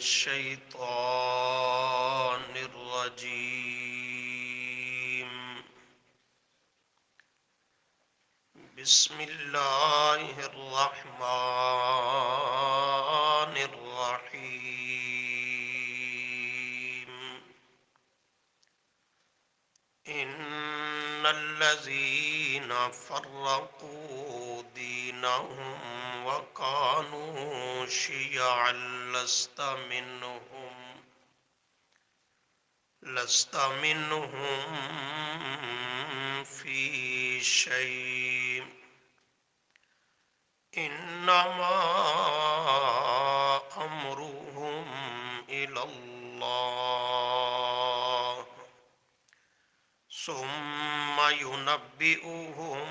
الشيطان الرجيم. بسم الله الرحمن الرحيم. إن الذين فرقوا دينهم وكانوا شيعا لست منهم في شيء إنما أمرهم إلى الله ثم ينبئهم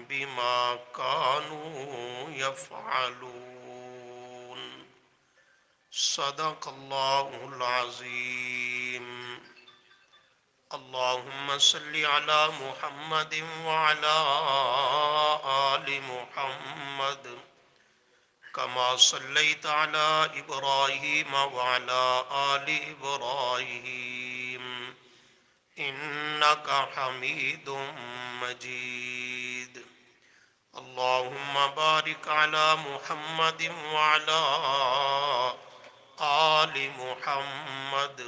بما كانوا يفعلون. صدق الله العظيم. اللهم صل على محمد وعلى آل محمد كما صليت على إبراهيم وعلى آل إبراهيم إنك حميد مجيد. اللهم بارك على محمد وعلى آل محمد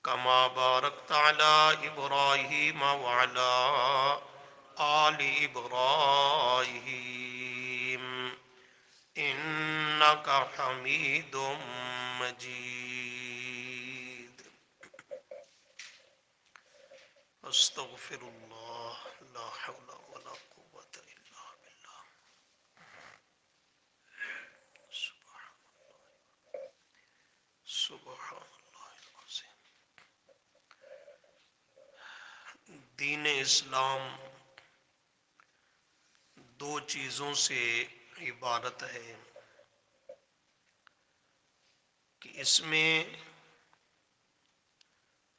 كما باركت على إبراهيم وعلى آل إبراهيم إنك حميد مجيد. استغفر الله. لا حول ولا قوة إلا بالله. سبحان اللہ العظیم. دین اسلام دو چیزوں سے عبارت ہے کہ اس میں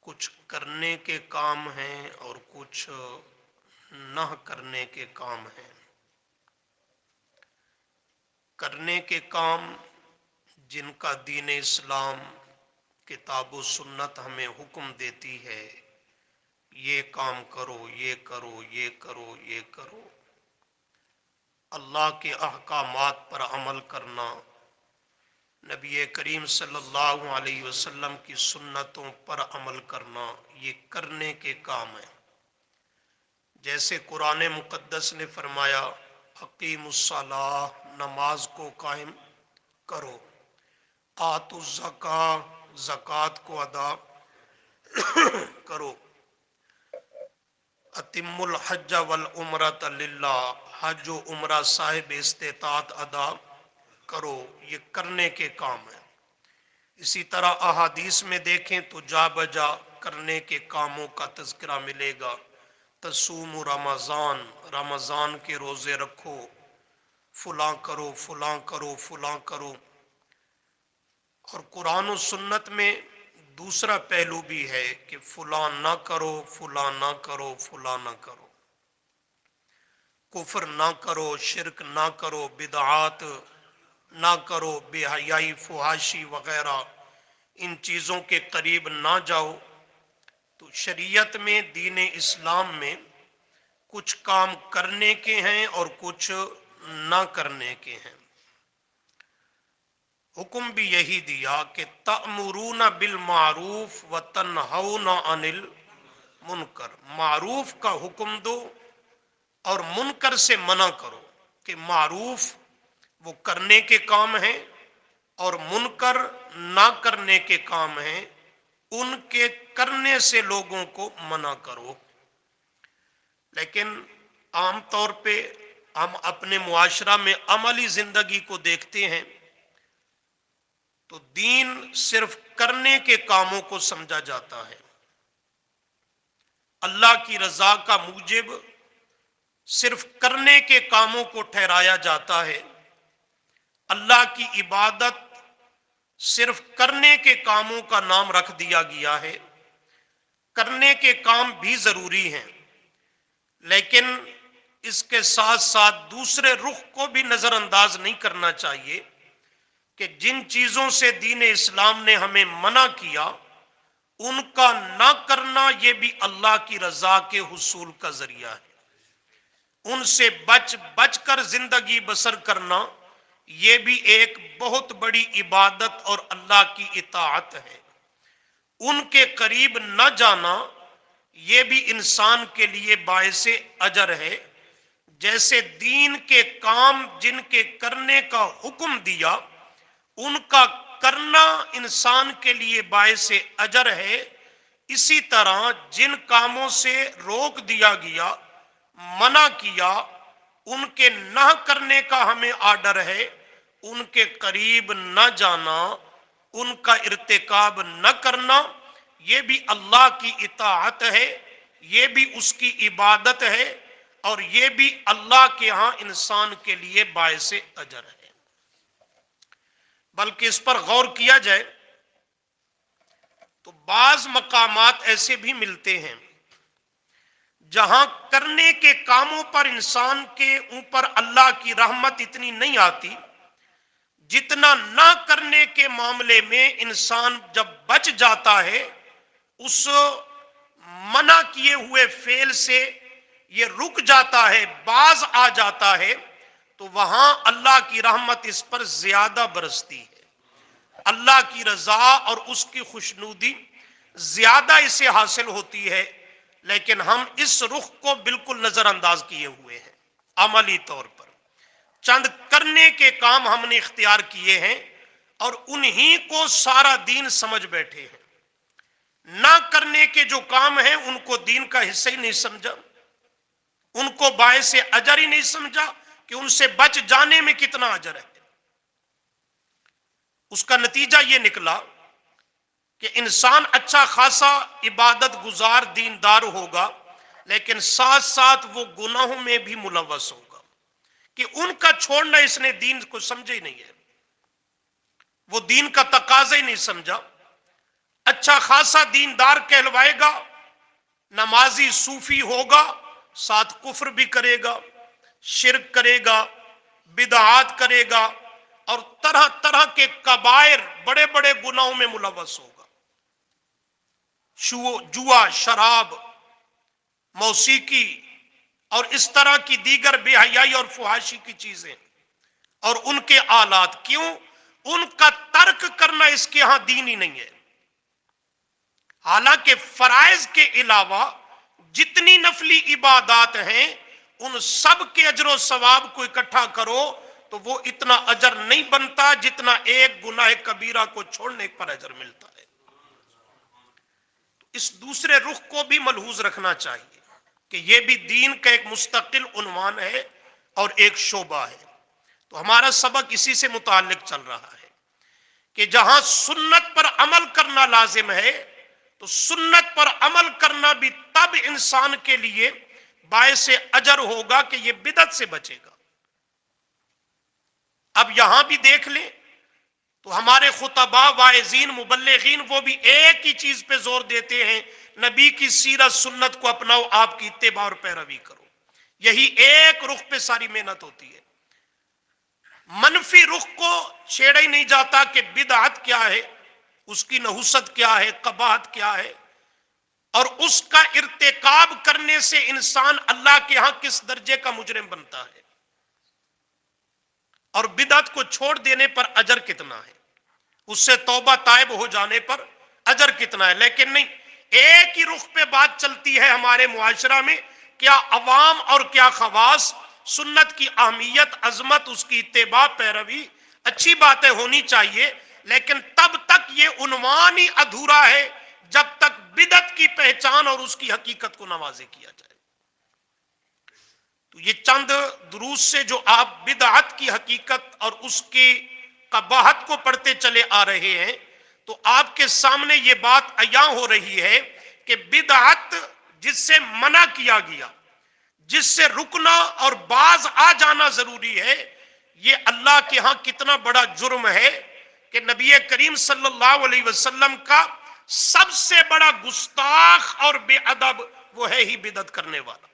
کچھ کرنے کے کام ہیں اور کچھ نہ کرنے کے کام ہیں. کرنے کے کام جن کا دین اسلام کتاب و سنت ہمیں حکم دیتی ہے، یہ کام کرو، یہ کرو، یہ کرو، یہ کرو. اللہ کے احکامات پر عمل کرنا، نبی کریم صلی اللہ علیہ وسلم کی سنتوں پر عمل کرنا، یہ کرنے کے کام ہیں. جیسے قرآن مقدس نے فرمایا اقیم الصلاۃ، نماز کو قائم کرو، آتوا الزکاۃ، زکوٰۃ کو ادا کرو، اتم الحج والعمرۃ للہ، حج و عمرہ صاحب استطاعت ادا کرو. یہ کرنے کے کام ہیں. اسی طرح احادیث میں دیکھیں تو جا بجا کرنے کے کاموں کا تذکرہ ملے گا. تصوم رمضان، رمضان کے روزے رکھو، فلاں کرو، فلاں کرو، فلاں کرو. اور قرآن و سنت میں دوسرا پہلو بھی ہے کہ فلاں نہ کرو، فلاں نہ کرو، فلاں نہ کرو. کفر نہ کرو، شرک نہ کرو، بدعات نہ کرو، بے حیائی، فحاشی وغیرہ ان چیزوں کے قریب نہ جاؤ. تو شریعت میں، دین اسلام میں کچھ کام کرنے کے ہیں اور کچھ نہ کرنے کے ہیں. حکم بھی یہی دیا کہ تأمرون بالمعروف وتنہون عن المنکر، معروف کا حکم دو اور منکر سے منع کرو. کہ معروف وہ کرنے کے کام ہیں اور منکر نہ کرنے کے کام ہیں، ان کے کرنے سے لوگوں کو منع کرو. لیکن عام طور پہ ہم اپنے معاشرہ میں عملی زندگی کو دیکھتے ہیں تو دین صرف کرنے کے کاموں کو سمجھا جاتا ہے. اللہ کی رضا کا موجب صرف کرنے کے کاموں کو ٹھہرایا جاتا ہے. اللہ کی عبادت صرف کرنے کے کاموں کا نام رکھ دیا گیا ہے. کرنے کے کام بھی ضروری ہیں، لیکن اس کے ساتھ ساتھ دوسرے رخ کو بھی نظر انداز نہیں کرنا چاہیے کہ جن چیزوں سے دین اسلام نے ہمیں منع کیا ان کا نہ کرنا یہ بھی اللہ کی رضا کے حصول کا ذریعہ ہے، ان سے بچ بچ کر زندگی بسر کرنا یہ بھی ایک بہت بڑی عبادت اور اللہ کی اطاعت ہے، ان کے قریب نہ جانا یہ بھی انسان کے لیے باعث اجر ہے، جیسے دین کے کام جن کے کرنے کا حکم دیا ان کا کرنا انسان کے لیے باعث اجر ہے، اسی طرح جن کاموں سے روک دیا گیا، منع کیا، ان کے نہ کرنے کا ہمیں آرڈر ہے، ان کے قریب نہ جانا، ان کا ارتکاب نہ کرنا یہ بھی اللہ کی اطاعت ہے، یہ بھی اس کی عبادت ہے، اور یہ بھی اللہ کے ہاں انسان کے لیے باعث اجر ہے۔ بلکہ اس پر غور کیا جائے تو بعض مقامات ایسے بھی ملتے ہیں جہاں کرنے کے کاموں پر انسان کے اوپر اللہ کی رحمت اتنی نہیں آتی جتنا نہ کرنے کے معاملے میں انسان جب بچ جاتا ہے، اس منع کیے ہوئے فعل سے یہ رک جاتا ہے، باز آ جاتا ہے، تو وہاں اللہ کی رحمت اس پر زیادہ برستی ہے، اللہ کی رضا اور اس کی خوشنودی زیادہ اسے حاصل ہوتی ہے، لیکن ہم اس رخ کو بالکل نظر انداز کیے ہوئے ہیں۔ عملی طور پر چند کرنے کے کام ہم نے اختیار کیے ہیں اور انہی کو سارا دین سمجھ بیٹھے ہیں، نہ کرنے کے جو کام ہیں ان کو دین کا حصہ ہی نہیں سمجھا، ان کو باعث اجر ہی نہیں سمجھا کہ ان سے بچ جانے میں کتنا اجر ہے۔ اس کا نتیجہ یہ نکلا کہ انسان اچھا خاصا عبادت گزار دیندار ہوگا، لیکن ساتھ ساتھ وہ گناہوں میں بھی ملوث ہوگا کہ ان کا چھوڑنا اس نے دین کو سمجھے ہی نہیں ہے، وہ دین کا تقاضا ہی نہیں سمجھا۔ اچھا خاصا دیندار کہلوائے گا، نمازی صوفی ہوگا، ساتھ کفر بھی کرے گا، شرک کرے گا، بدعات کرے گا، اور طرح طرح کے کبائر بڑے بڑے گناہوں میں ملوث ہوگا، جوا، شراب، موسیقی اور اس طرح کی دیگر بے حیائی اور فحاشی کی چیزیں اور ان کے آلات، کیوں؟ ان کا ترک کرنا اس کے ہاں دین ہی نہیں ہے۔ حالانکہ فرائض کے علاوہ جتنی نفلی عبادات ہیں ان سب کے اجر و ثواب کو اکٹھا کرو تو وہ اتنا اجر نہیں بنتا جتنا ایک گناہ کبیرہ کو چھوڑنے پر اجر ملتا ہے۔ اس دوسرے رخ کو بھی ملحوظ رکھنا چاہیے کہ یہ بھی دین کا ایک مستقل عنوان ہے اور ایک شعبہ ہے۔ تو ہمارا سبق اسی سے متعلق چل رہا ہے کہ جہاں سنت پر عمل کرنا لازم ہے تو سنت پر عمل کرنا بھی تب انسان کے لیے باعث اجر ہوگا کہ یہ بدعت سے بچے گا۔ اب یہاں بھی دیکھ لیں تو ہمارے خطباء، واعظین، مبلغین وہ بھی ایک ہی چیز پہ زور دیتے ہیں، نبی کی سیرت سنت کو اپناؤ، آپ کی اتباع اور پیروی کرو، یہی ایک رخ پہ ساری محنت ہوتی ہے۔ منفی رخ کو چھیڑا ہی نہیں جاتا کہ بدعت کیا ہے، اس کی نحوست کیا ہے، قباحت کیا ہے، اور اس کا ارتکاب کرنے سے انسان اللہ کے ہاں کس درجے کا مجرم بنتا ہے، اور بدعت کو چھوڑ دینے پر اجر کتنا ہے، اس سے توبہ تائب ہو جانے پر اجر کتنا ہے۔ لیکن نہیں، ایک ہی رخ پہ بات چلتی ہے ہمارے معاشرہ میں، کیا عوام اور کیا خواص، سنت کی اہمیت، عظمت، اس کی اتباع، پیروی اچھی باتیں ہونی چاہیے، لیکن تب تک یہ عنوان ہی ادھورا ہے جب تک بدعت کی پہچان اور اس کی حقیقت کو نہ واضح کیا جائے۔ تو یہ چند دروس سے جو آپ بدعت کی حقیقت اور اس کی قباحت کو پڑھتے چلے آ رہے ہیں، تو آپ کے سامنے یہ بات عیاں ہو رہی ہے کہ بدعت جس سے منع کیا گیا، جس سے رکنا اور باز آ جانا ضروری ہے، یہ اللہ کے ہاں کتنا بڑا جرم ہے کہ نبی کریم صلی اللہ علیہ وسلم کا سب سے بڑا گستاخ اور بے ادب وہ ہے ہی بدعت کرنے والا۔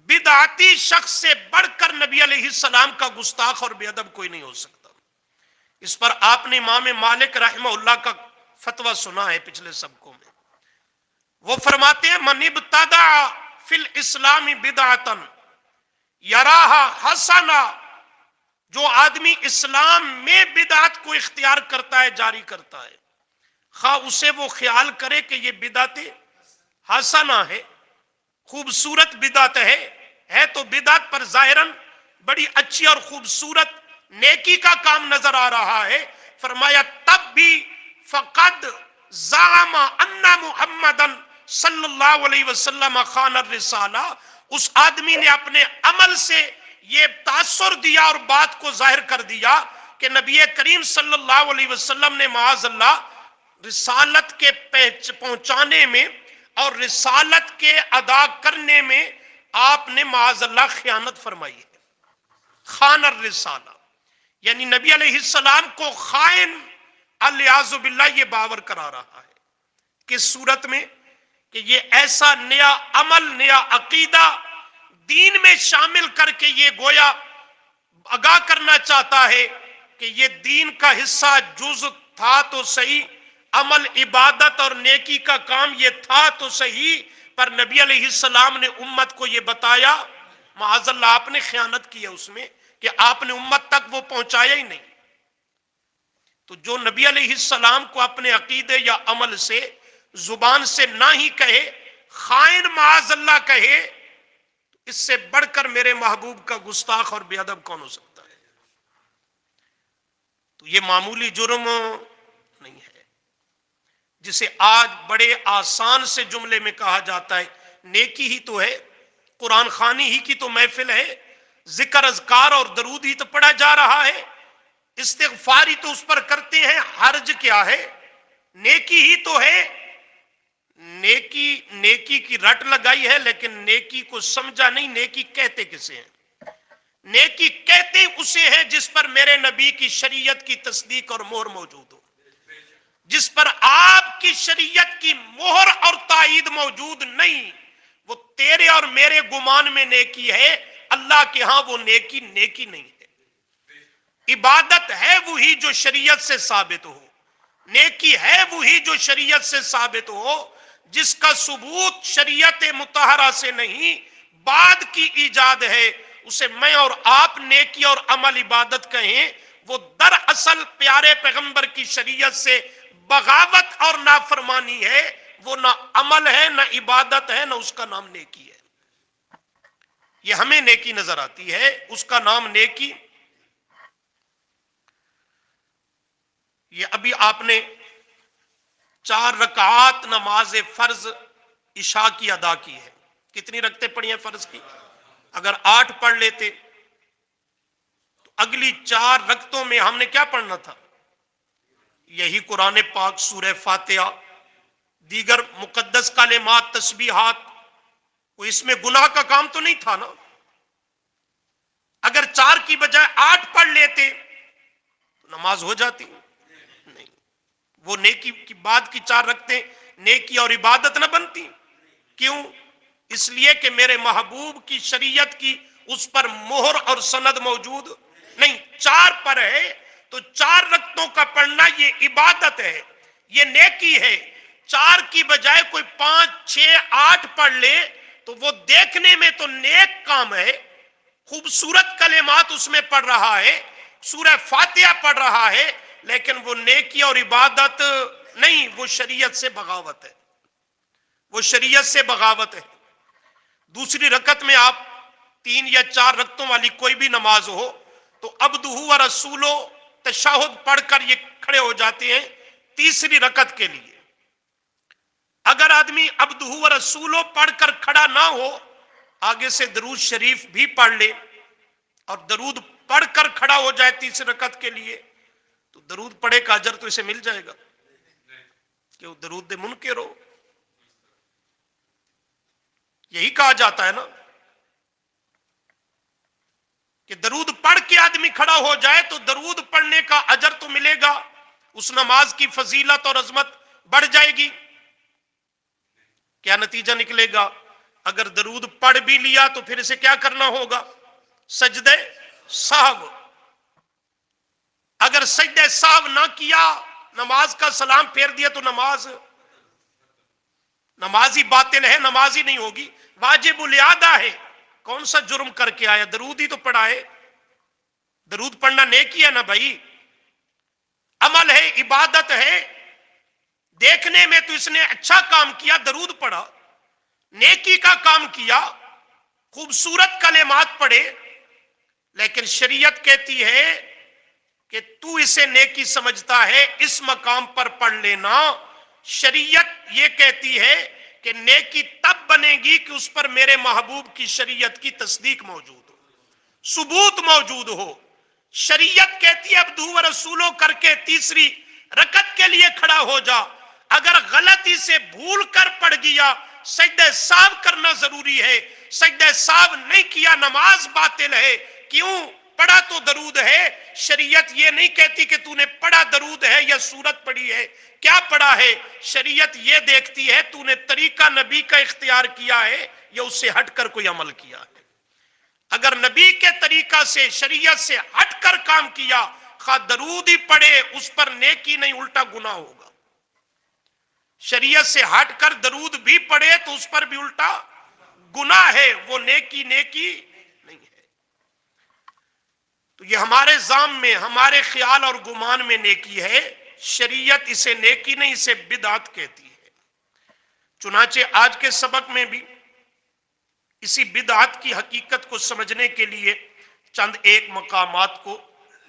بدعتی شخص سے بڑھ کر نبی علیہ السلام کا گستاخ اور بے ادب کوئی نہیں ہو سکتا۔ اس پر آپ نے امام مالک رحمہ اللہ کا فتویٰ سنا ہے پچھلے سبقوں میں. وہ فرماتے ہیں من ابتدع فی الاسلام بدعتا یراہا حسنا، جو آدمی اسلام میں بدعت کو اختیار کرتا ہے، جاری کرتا ہے، خواہ اسے وہ خیال کرے کہ یہ بدعت حسنہ ہے، خوبصورت بدعت ہے تو بدعت پر ظاہراً بڑی اچھی اور خوبصورت نیکی کا کام نظر آ رہا ہے، فرمایا تب بھی فقد زعم ان محمدن صلی اللہ علیہ وسلم خان الرسالہ، اس آدمی نے اپنے عمل سے یہ تاثر دیا اور بات کو ظاہر کر دیا کہ نبی کریم صلی اللہ علیہ وسلم نے معاذ اللہ رسالت کے پہنچانے میں اور رسالت کے ادا کرنے میں آپ نے معاذ اللہ خیانت فرمائی ہے. خان الرسالہ یعنی نبی علیہ السلام کو خائن الیاذ باللہ یہ باور کرا رہا ہے. کس صورت میں؟ کہ یہ ایسا نیا عمل، نیا عقیدہ دین میں شامل کر کے یہ گویا آگاہ کرنا چاہتا ہے کہ یہ دین کا حصہ جز تھا تو صحیح، عمل عبادت اور نیکی کا کام یہ تھا تو صحیح، پر نبی علیہ السلام نے امت کو یہ بتایا، معاذ اللہ آپ نے خیانت کی ہے اس میں کہ آپ نے امت تک وہ پہنچایا ہی نہیں. تو جو نبی علیہ السلام کو اپنے عقیدے یا عمل سے زبان سے نہ ہی کہے، خائن معاذ اللہ کہے، اس سے بڑھ کر میرے محبوب کا گستاخ اور بے ادب کون ہو سکتا ہے؟ تو یہ معمولی جرم نہیں ہے جسے آج بڑے آسان سے جملے میں کہا جاتا ہے نیکی ہی تو ہے، قرآن خوانی ہی کی تو محفل ہے، ذکر اذکار اور درود ہی تو پڑھا جا رہا ہے، استغفار ہی تو اس پر کرتے ہیں، حرج کیا ہے؟ نیکی ہی تو ہے. نیکی کی رٹ لگائی ہے لیکن نیکی کو سمجھا نہیں. نیکی کہتے کسے ہیں؟ نیکی کہتے اسے ہیں جس پر میرے نبی کی شریعت کی تصدیق اور مہر موجود ہو، جس پر آپ کی شریعت کی مہر اور تائید موجود نہیں. وہ تیرے اور میرے گمان میں نیکی ہے، اللہ کے ہاں وہ نیکی نہیں ہے. عبادت ہے وہی جو شریعت سے ثابت ہو، نیکی ہے وہی جو شریعت سے ثابت ہو. جس کا ثبوت شریعت مطہرہ سے نہیں بعد کی ایجاد ہے، اسے میں اور آپ نیکی اور عمل عبادت کہیں، وہ دراصل پیارے پیغمبر کی شریعت سے بغاوت اور نافرمانی ہے. وہ نہ عمل ہے، نہ عبادت ہے، نہ اس کا نام نیکی ہے. یہ ہمیں نیکی نظر آتی ہے، اس کا نام نیکی. یہ ابھی آپ نے 4 رکعات نماز فرض عشاء کی ادا کی ہے. کتنی رکعتیں پڑھی ہیں فرض کی؟ اگر 8 پڑھ لیتے تو اگلی 4 رکعتوں میں ہم نے کیا پڑھنا تھا؟ یہی قرآن پاک، سورہ فاتحہ، دیگر مقدس کلمات، تسبیحات. کوئی اس میں گناہ کا کام تو نہیں تھا نا؟ اگر 4 کی بجائے 8 پڑھ لیتے تو نماز ہو جاتی نہیں. وہ نیکی کی بعد کی 4 رکعتیں نیکی اور عبادت نہ بنتی. کیوں؟ اس لیے کہ میرے محبوب کی شریعت کی اس پر مہر اور سند موجود نہیں. 4 پر ہے تو 4 رکعتوں کا پڑھنا یہ عبادت ہے، یہ نیکی ہے. 4 کی بجائے کوئی 5 6 8 پڑھ لے تو وہ دیکھنے میں تو نیک کام ہے، خوبصورت کلمات اس میں پڑھ رہا ہے، سورہ فاتحہ پڑھ رہا ہے، لیکن وہ نیکی اور عبادت نہیں، وہ شریعت سے بغاوت ہے. وہ شریعت سے بغاوت ہے. دوسری رکعت میں آپ 3 یا 4 رکعتوں والی کوئی بھی نماز ہو تو عبدہ و رسولو تشہد پڑھ کر یہ کھڑے ہو جاتے ہیں تیسری رکعت کے لیے. اگر آدمی عبدہ و رسولو پڑھ کر کھڑا نہ ہو، آگے سے درود شریف بھی پڑھ لے اور درود پڑھ کر کھڑا ہو جائے تیسری رکعت کے لیے، تو درود پڑھے کا اجر تو اسے مل جائے گا کہ وہ درود منکر ہو. یہی کہا جاتا ہے نا کہ درود پڑھ کے آدمی کھڑا ہو جائے تو درود پڑھنے کا اجر تو ملے گا، اس نماز کی فضیلت اور عظمت بڑھ جائے گی. کیا نتیجہ نکلے گا؟ اگر درود پڑھ بھی لیا تو پھر اسے کیا کرنا ہوگا؟ سجدے سہو. اگر سجدہ سہو نہ کیا، نماز کا سلام پھیر دیا تو نماز ہی باطل ہے، نماز ہی نہیں ہوگی۔ واجب الادا ہے، کون سا جرم کر کے آیا؟ درود ہی تو پڑھا ہے۔ درود پڑھنا نیکی ہے نا بھائی، عمل ہے، عبادت ہے۔ دیکھنے میں تو اس نے اچھا کام کیا، درود پڑھا، نیکی کا کام کیا، خوبصورت کلمات پڑھے، لیکن شریعت کہتی ہے کہ تو اسے نیکی سمجھتا ہے، اس مقام پر پڑھ لینا۔ شریعت یہ کہتی ہے کہ نیکی تب بنے گی کہ اس پر میرے محبوب کی شریعت کی تصدیق موجود ہو، ثبوت موجود ہو۔ شریعت کہتی ہے عبدہ و رسولو کر کے تیسری رکعت کے لیے کھڑا ہو جا، اگر غلطی سے بھول کر پڑھ گیا سجدہ سہو کرنا ضروری ہے، سجدہ سہو نہیں کیا نماز باطل ہے۔ کیوں؟ پڑھا تو درود ہے۔ شریعت یہ نہیں کہتی کہ تو نے پڑھا درود ہے یا سورت پڑھی ہے، کیا پڑھا ہے؟ شریعت یہ دیکھتی ہے تو نے طریقہ نبی کا اختیار کیا ہے یا اس سے ہٹ کر کوئی عمل کیا ہے۔ اگر نبی کے طریقہ سے، شریعت سے ہٹ کر کام کیا، خواہ درود ہی پڑھے، اس پر نیکی نہیں الٹا گناہ ہوگا۔ شریعت سے ہٹ کر درود بھی پڑھے تو اس پر بھی الٹا گناہ ہے، وہ نیکی نہیں ہے۔ تو یہ ہمارے ذہن میں، ہمارے خیال اور گمان میں نیکی ہے، شریعت اسے نیکی نہیں، اسے بدعت کہتی ہے۔ چنانچہ آج کے سبق میں بھی اسی بدعت کی حقیقت کو سمجھنے کے لیے چند ایک مقامات کو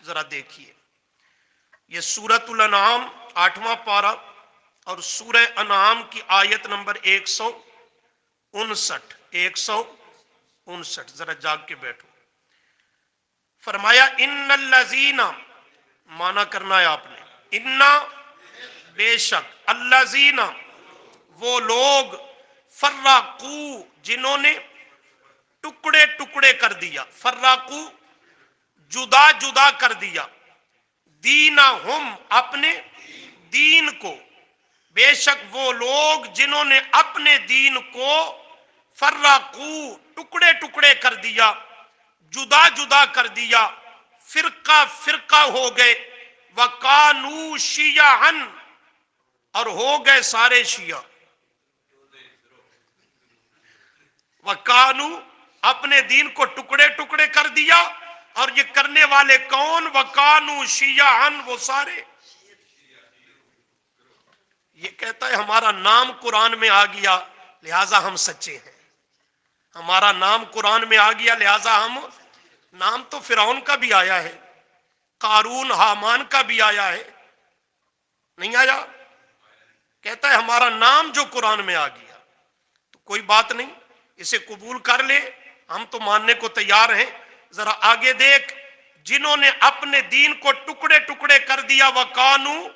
ذرا دیکھیے۔ یہ سورۃ الانعام 8واں پارہ اور سورہ انعام کی آیت نمبر 159 ذرا جاگ کے بیٹھو۔ فرمایا ان الذین، مانا کرنا ہے آپ نے، انا بے شک، الذین وہ لوگ، فرقو جنہوں نے ٹکڑے ٹکڑے کر دیا، فرقو جدا جدا کر دیا، دینہم اپنے دین کو، بے شک وہ لوگ جنہوں نے اپنے دین کو فرقو ٹکڑے ٹکڑے کر دیا، جدا جدا کر دیا، فرقہ فرقہ ہو گئے، وَقَانُوا شِيَعًا اور ہو گئے سارے شیعہ، وَقَانُوا اپنے دین کو ٹکڑے ٹکڑے کر دیا، اور یہ کرنے والے کون؟ وَقَانُوا شِيَعًا وہ سارے۔ یہ کہتا ہے ہمارا نام قرآن میں آ گیا لہٰذا ہم سچے ہیں، ہمارا نام قرآن میں آ گیا لہٰذا ہم، نام تو فرعون کا بھی آیا ہے، قارون حامان کا بھی آیا ہے، نہیں آیا؟ کہتا ہے ہمارا نام جو قرآن میں آ گیا تو کوئی بات نہیں، اسے قبول کر لے، ہم تو ماننے کو تیار ہیں۔ ذرا آگے دیکھ، جنہوں نے اپنے دین کو ٹکڑے ٹکڑے کر دیا، وَقَانُوا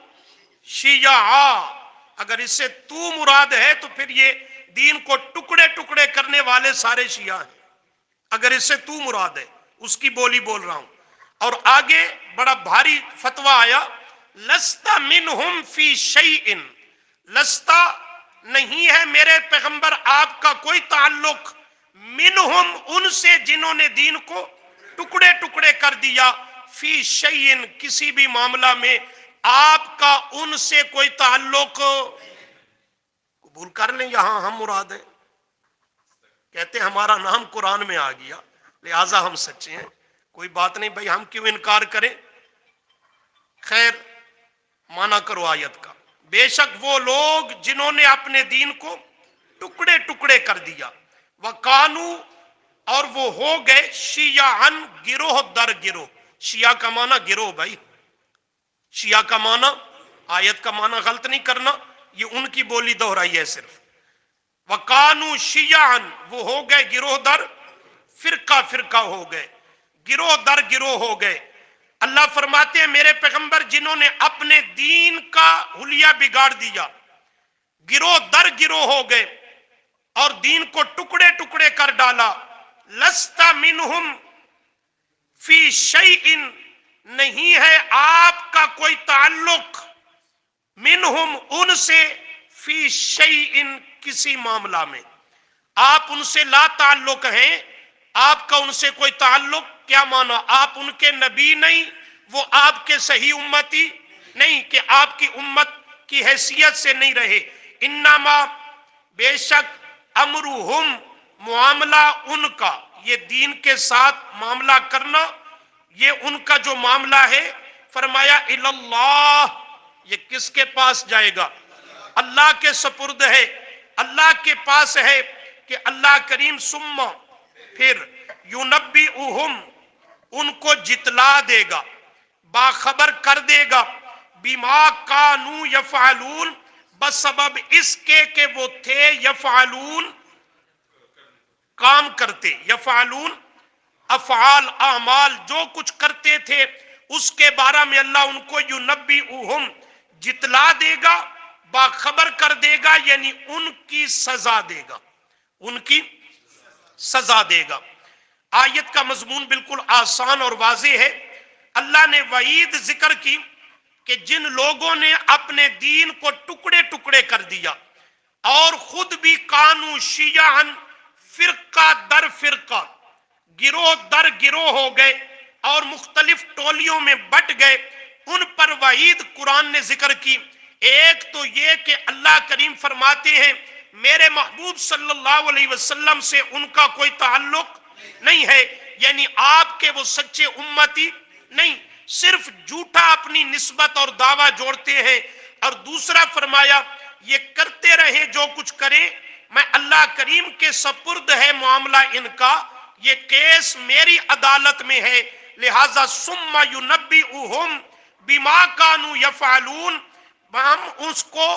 شِيَعًا، اگر اس سے تو مراد ہے تو پھر یہ دین کو ٹکڑے ٹکڑے کرنے والے سارے شیعہ ہیں، اگر اس سے تو مراد ہے، اس کی بولی بول رہا ہوں۔ اور آگے بڑا بھاری فتویٰ آیا، لست منہم فی شیء، لستا نہیں ہے میرے پیغمبر آپ کا کوئی تعلق، منہم ان سے جنہوں نے دین کو ٹکڑے ٹکڑے کر دیا، فی شیء کسی بھی معاملہ میں آپ کا ان سے کوئی تعلق، قبول کر لیں یہاں ہم مراد ہیں، کہتے ہیں ہمارا نام قرآن میں آ گیا لہٰذا ہم سچے ہیں، کوئی بات نہیں بھائی، ہم کیوں انکار کریں؟ خیر مانا کرو آیت کا، بے شک وہ لوگ جنہوں نے اپنے دین کو ٹکڑے ٹکڑے کر دیا، وَقَانُوا اور وہ ہو گئے، شیعاً گروہ در گروہ، شیعہ کا معنی گروہ بھائی، شیعہ کا معنی، آیت کا معنی غلط نہیں کرنا، یہ ان کی بولی دہرائی ہے صرف۔ وَقَانُوا شِيَعًا وہ ہو گئے گروہ در، فرقہ فرقہ ہو گئے، گروہ در گروہ ہو گئے۔ اللہ فرماتے ہیں میرے پیغمبر جنہوں نے اپنے دین کا حلیہ بگاڑ دیا، گروہ در گروہ ہو گئے اور دین کو ٹکڑے ٹکڑے کر ڈالا، لست منہم فی شیء نہیں ہے آپ کا کوئی تعلق، منہم ان سے، فی شیء کسی معاملہ میں، آپ ان سے لا تعلق ہیں، آپ کا ان سے کوئی تعلق، کیا مانا؟ آپ ان کے نبی نہیں، وہ آپ کے صحیح امتی نہیں کہ آپ کی امت کی حیثیت سے نہیں رہے. انما بے شک امرہم معاملہ ان کا، یہ دین کے ساتھ معاملہ کرنا یہ ان کا جو معاملہ ہے، فرمایا اللہ، یہ کس کے پاس جائے گا؟ اللہ کے سپرد ہے، اللہ کے پاس ہے کہ اللہ کریم ثم پھر ینبئہم ان کو جتلا دے گا، باخبر کر دے گا، بما کانوا یفعلون بسبب اس کے کہ وہ تھے یفعلون کام کرتے، یفعلون افعال اعمال جو کچھ کرتے تھے اس کے بارے میں اللہ ان کو ینبئہم جتلا دے گا، باخبر کر دے گا، یعنی ان کی سزا دے گا، ان کی سزا دے گا. آیت کا مضمون بالکل آسان اور واضح ہے. اللہ نے وعید ذکر کی کہ جن لوگوں نے اپنے دین کو ٹکڑے ٹکڑے کر دیا اور خود بھی کانو شیعاً فرقہ در فرقہ گروہ در گروہ ہو گئے اور مختلف ٹولیوں میں بٹ گئے، ان پر وعید قرآن نے ذکر کی. ایک تو یہ کہ اللہ کریم فرماتے ہیں میرے محبوب صلی اللہ علیہ وسلم سے ان کا کوئی تعلق نہیں ہے، یعنی آپ کے وہ سچے امتی نہیں، صرف جھوٹا اپنی نسبت اور دعویٰ جوڑتے ہیں. اور دوسرا فرمایا یہ کرتے رہے جو کچھ کریں، میں اللہ کریم کے سپرد ہے معاملہ ان کا، یہ کیس میری عدالت میں ہے، لہذا ثم ینبئہم بما کانوا یفعلون، ہم اس کو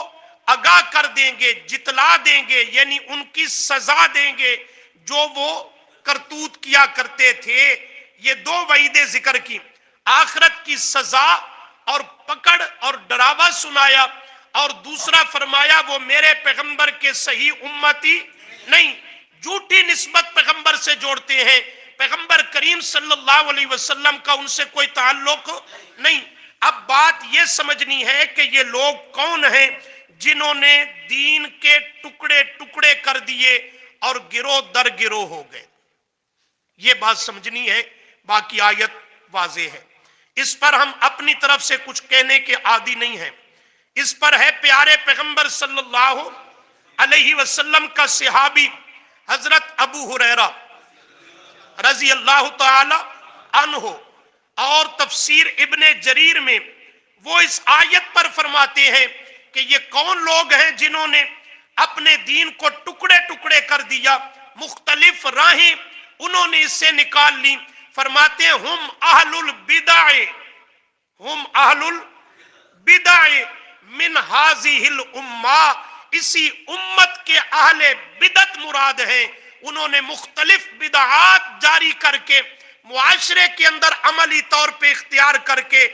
آگاہ کر دیں گے، جتلا دیں گے، یعنی ان کی سزا دیں گے جو وہ کرتوت کیا کرتے تھے. یہ دو وعیدیں ذکر کی، آخرت کی سزا اور پکڑ اور ڈراوا سنایا، اور دوسرا فرمایا وہ میرے پیغمبر کے صحیح امتی نہیں، جھوٹی نسبت پیغمبر سے جوڑتے ہیں، پیغمبر کریم صلی اللہ علیہ وسلم کا ان سے کوئی تعلق نہیں. اب بات یہ سمجھنی ہے کہ یہ لوگ کون ہیں جنہوں نے دین کے ٹکڑے ٹکڑے کر دیے اور گروہ در گروہ ہو گئے، یہ بات سمجھنی ہے. باقی آیت واضح ہے، اس پر ہم اپنی طرف سے کچھ کہنے کے عادی نہیں ہیں. اس پر ہے پیارے پیغمبر صلی اللہ علیہ وسلم کا صحابی حضرت ابو ہریرہ رضی اللہ تعالی عنہ، اور تفسیر ابن جریر میں وہ اس آیت پر فرماتے ہیں کہ یہ کون لوگ ہیں جنہوں نے اپنے دین کو ٹکڑے ٹکڑے کر دیا، مختلف راہیں انہوں نے اس سے نکال لی. فرماتے ہیں ہم اہل البدع، ہم اہل البدع من هذه الامہ، اسی امت کے اہل بدعت مراد ہیں. انہوں نے مختلف بدعات جاری کر کے معاشرے کے اندر عملی طور پہ اختیار کر کے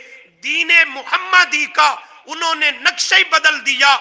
دین محمدی کا انہوں نے نقشہ بدل دیا،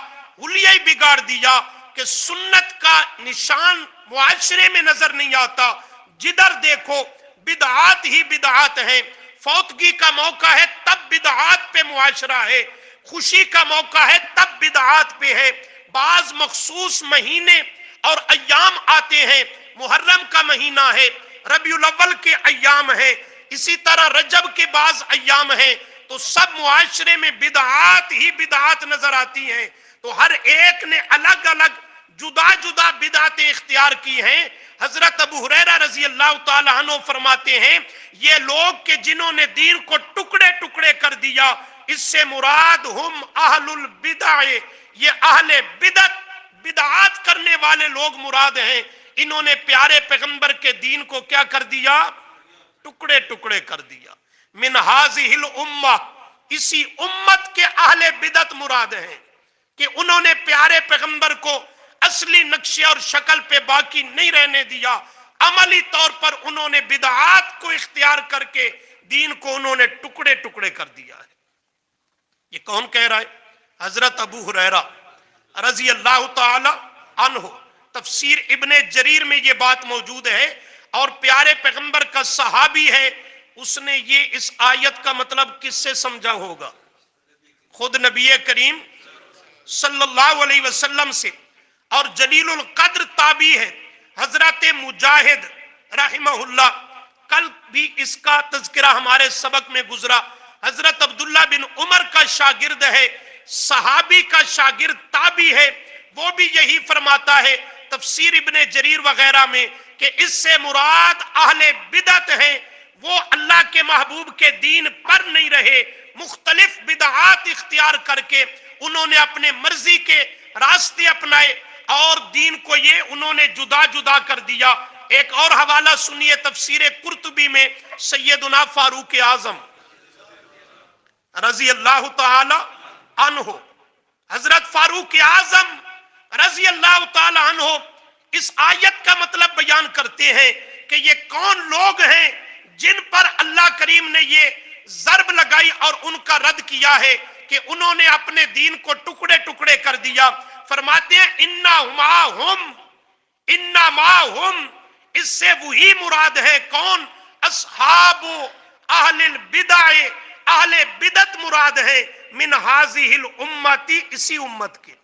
حلیہ بگاڑ دیا کہ سنت کا نشان معاشرے میں نظر نہیں آتا، جدھر دیکھو بدعات ہی بدعات ہیں. فوتگی کا موقع ہے تب بدعات پہ معاشرہ ہے، خوشی کا موقع ہے تب بدعات پہ ہے. بعض مخصوص مہینے اور ایام آتے ہیں، محرم کا مہینہ ہے، ربیع الاول کے ایام ہیں، اسی طرح رجب کے بعض ایام ہیں، تو سب معاشرے میں بدعات ہی بدعات نظر آتی ہیں. تو ہر ایک نے الگ الگ جدا جدا بدعتیں اختیار کی ہیں. حضرت ابو ہریرہ رضی اللہ تعالی عنہ فرماتے ہیں یہ لوگ کہ جنہوں نے دین کو ٹکڑے ٹکڑے کر دیا، اس سے مراد ہم اہل البدع، یہ اہل بدعت بدعات کرنے والے لوگ مراد ہیں. انہوں نے پیارے پیغمبر کے دین کو کیا کر دیا؟ ٹکڑے ٹکڑے کر دیا. من هذه الامہ، اسی امت کے اہل بدعت مراد ہیں کہ انہوں نے پیارے پیغمبر کو اصلی نقشے اور شکل پہ باقی نہیں رہنے دیا، عملی طور پر انہوں نے بدعات کو اختیار کر کے دین کو انہوں نے ٹکڑے ٹکڑے کر دیا ہے. یہ کون کہہ رہا ہے؟ حضرت ابو ہریرہ رضی اللہ تعالی عنہ. تفسیر ابن جریر میں یہ بات موجود ہے، اور پیارے پیغمبر کا صحابی ہے، اس نے یہ اس آیت کا مطلب کس سے سمجھا ہوگا؟ خود نبی کریم صلی اللہ علیہ وسلم سے. اور جلیل القدر تابعی ہے حضرت مجاہد رحمہ اللہ، کل بھی اس کا تذکرہ ہمارے سبق میں گزرا. حضرت عبداللہ بن عمر کا شاگرد ہے، صحابی کا شاگرد تابعی ہے، وہ بھی یہی فرماتا ہے تفسیر ابن جریر وغیرہ میں کہ اس سے مراد اہل بدعت ہیں، وہ اللہ کے محبوب کے دین پر نہیں رہے، مختلف بدعات اختیار کر کے انہوں نے اپنے مرضی کے راستے اپنائے اور دین کو یہ انہوں نے جدا جدا کر دیا۔ ایک اور حوالہ سنیے تفسیر قرطبی میں سیدنا فاروق اعظم رضی اللہ تعالی عنہ، حضرت فاروق اعظم رضی اللہ تعالی عنہ اس آیت کا مطلب بیان کرتے ہیں کہ یہ کون لوگ ہیں جن پر اللہ کریم نے یہ ضرب لگائی اور ان کا رد کیا ہے کہ انہوں نے اپنے دین کو ٹکڑے ٹکڑے کر دیا۔ فرماتے ہیں انما ہم، اس سے وہی مراد ہے کون؟ اصحاب اہل البدع، اہل بدعت مراد ہے، من ہذہ الامتی، اسی امت کے،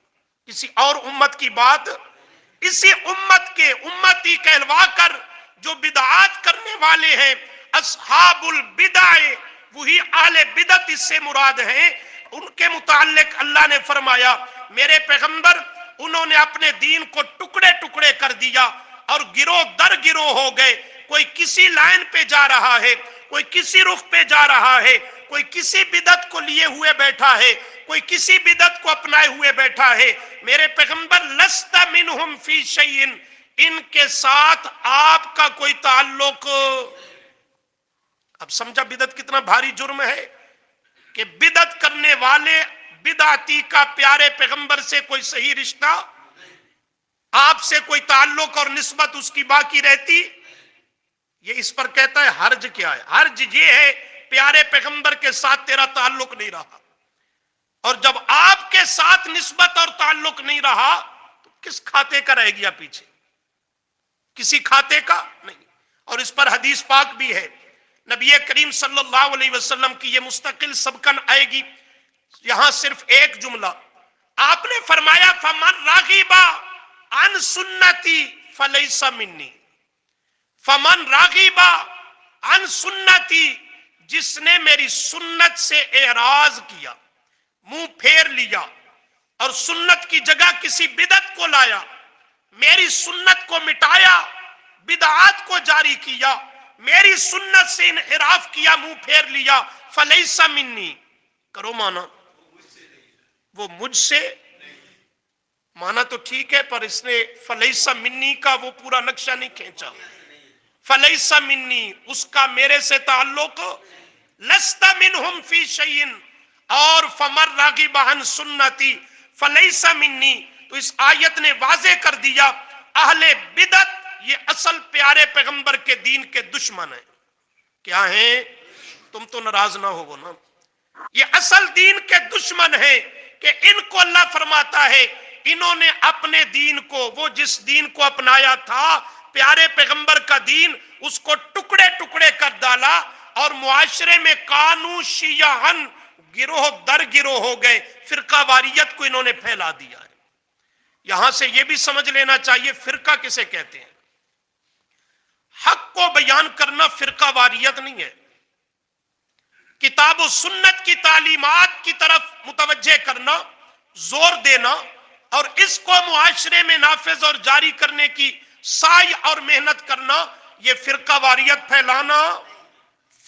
کسی اور امت کی بات، اسی امت کے امتی کہلوا کر جو بدعات کرنے والے ہیں، اصحاب البدع وہی اہل بدعت اس سے مراد ہیں۔ ان کے متعلق اللہ نے فرمایا میرے پیغمبر انہوں نے اپنے دین کو ٹکڑے ٹکڑے کر دیا اور گروہ در گروہ ہو گئے، کوئی کسی لائن پہ جا رہا ہے، کوئی کسی رخ پہ جا رہا ہے، کوئی کسی بدعت کو لیے ہوئے بیٹھا ہے، کوئی کسی بدعت کو اپنائے ہوئے بیٹھا ہے۔ میرے پیغمبر لست منہم فی شیئن، ان کے ساتھ آپ کا کوئی تعلق۔ اب سمجھا بدعت کتنا بھاری جرم ہے کہ بدعت کرنے والے بدعتی کا پیارے پیغمبر سے کوئی صحیح رشتہ، آپ سے کوئی تعلق اور نسبت اس کی باقی رہتی؟ یہ اس پر کہتا ہے حرج کیا ہے؟ حرج یہ ہے پیارے پیغمبر کے ساتھ تیرا تعلق نہیں رہا، اور جب آپ کے ساتھ نسبت اور تعلق نہیں رہا تو کس کھاتے کا رہ گیا پیچھے؟ کسی کھاتے کا نہیں۔ اور اس پر حدیث پاک بھی ہے، نبی کریم صلی اللہ علیہ وسلم کی یہ مستقل سبقن آئے گی، یہاں صرف ایک جملہ آپ نے فرمایا فمن راغب عن سنتی فلیس منی، فمن راغب عن سنتی، جس نے میری سنت سے اعراض کیا، منہ پھیر لیا اور سنت کی جگہ کسی بدعت کو لایا، میری سنت کو مٹایا، بدعات کو جاری کیا، میری سنت سے انحراف کیا، منہ پھیر لیا، فلیس منی، کرو مانا، وہ مجھ سے، مانا تو ٹھیک ہے پر اس نے فلیس منی کا وہ پورا نقشہ نہیں کھینچا۔ فلیس منی، اس کا میرے سے تعلق، لست منہم فی شیئن، اور فمن راغب عن سنتی فلیس منی، تو اس آیت نے واضح کر دیا اہل بدعت یہ اصل پیارے پیغمبر کے دین کے دشمن ہیں۔ کیا ہیں؟ تم تو ناراض نہ ہو نا، یہ اصل دین کے دشمن ہیں کہ ان کو اللہ فرماتا ہے انہوں نے اپنے دین کو، وہ جس دین کو اپنایا تھا پیارے پیغمبر کا دین، اس کو ٹکڑے ٹکڑے کر ڈالا اور معاشرے میں کانو شیعن، گروہ در گروہ ہو گئے، فرقہ واریت کو انہوں نے پھیلا دیا ہے۔ یہاں سے یہ بھی سمجھ لینا چاہیے فرقہ کسے کہتے ہیں۔ حق کو بیان کرنا فرقہ واریت نہیں ہے، کتاب و سنت کی تعلیمات کی طرف متوجہ کرنا، زور دینا اور اس کو معاشرے میں نافذ اور جاری کرنے کی سعی اور محنت کرنا، یہ فرقہ واریت پھیلانا۔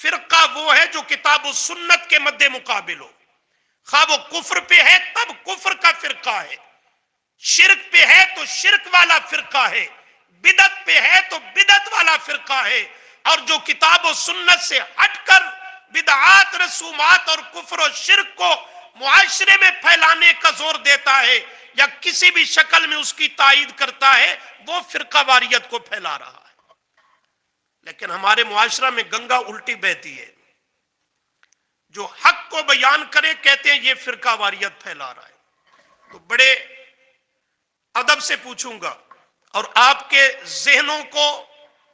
فرقہ وہ ہے جو کتاب و سنت کے مد مقابل ہو، خواہ وہ کفر پہ ہے تب کفر کا فرقہ ہے، شرک پہ ہے تو شرک والا فرقہ ہے، بدعت پہ ہے تو بدعت والا فرقہ ہے، اور جو کتاب و سنت سے ہٹ کر بدعات، رسومات اور کفر و شرک کو معاشرے میں پھیلانے کا زور دیتا ہے یا کسی بھی شکل میں اس کی تائید کرتا ہے، وہ فرقہ واریت کو پھیلا رہا ہے۔ لیکن ہمارے معاشرہ میں گنگا الٹی بہتی ہے، جو حق کو بیان کرے کہتے ہیں یہ فرقہ واریت پھیلا رہا ہے۔ تو بڑے ادب سے پوچھوں گا اور آپ کے ذہنوں کو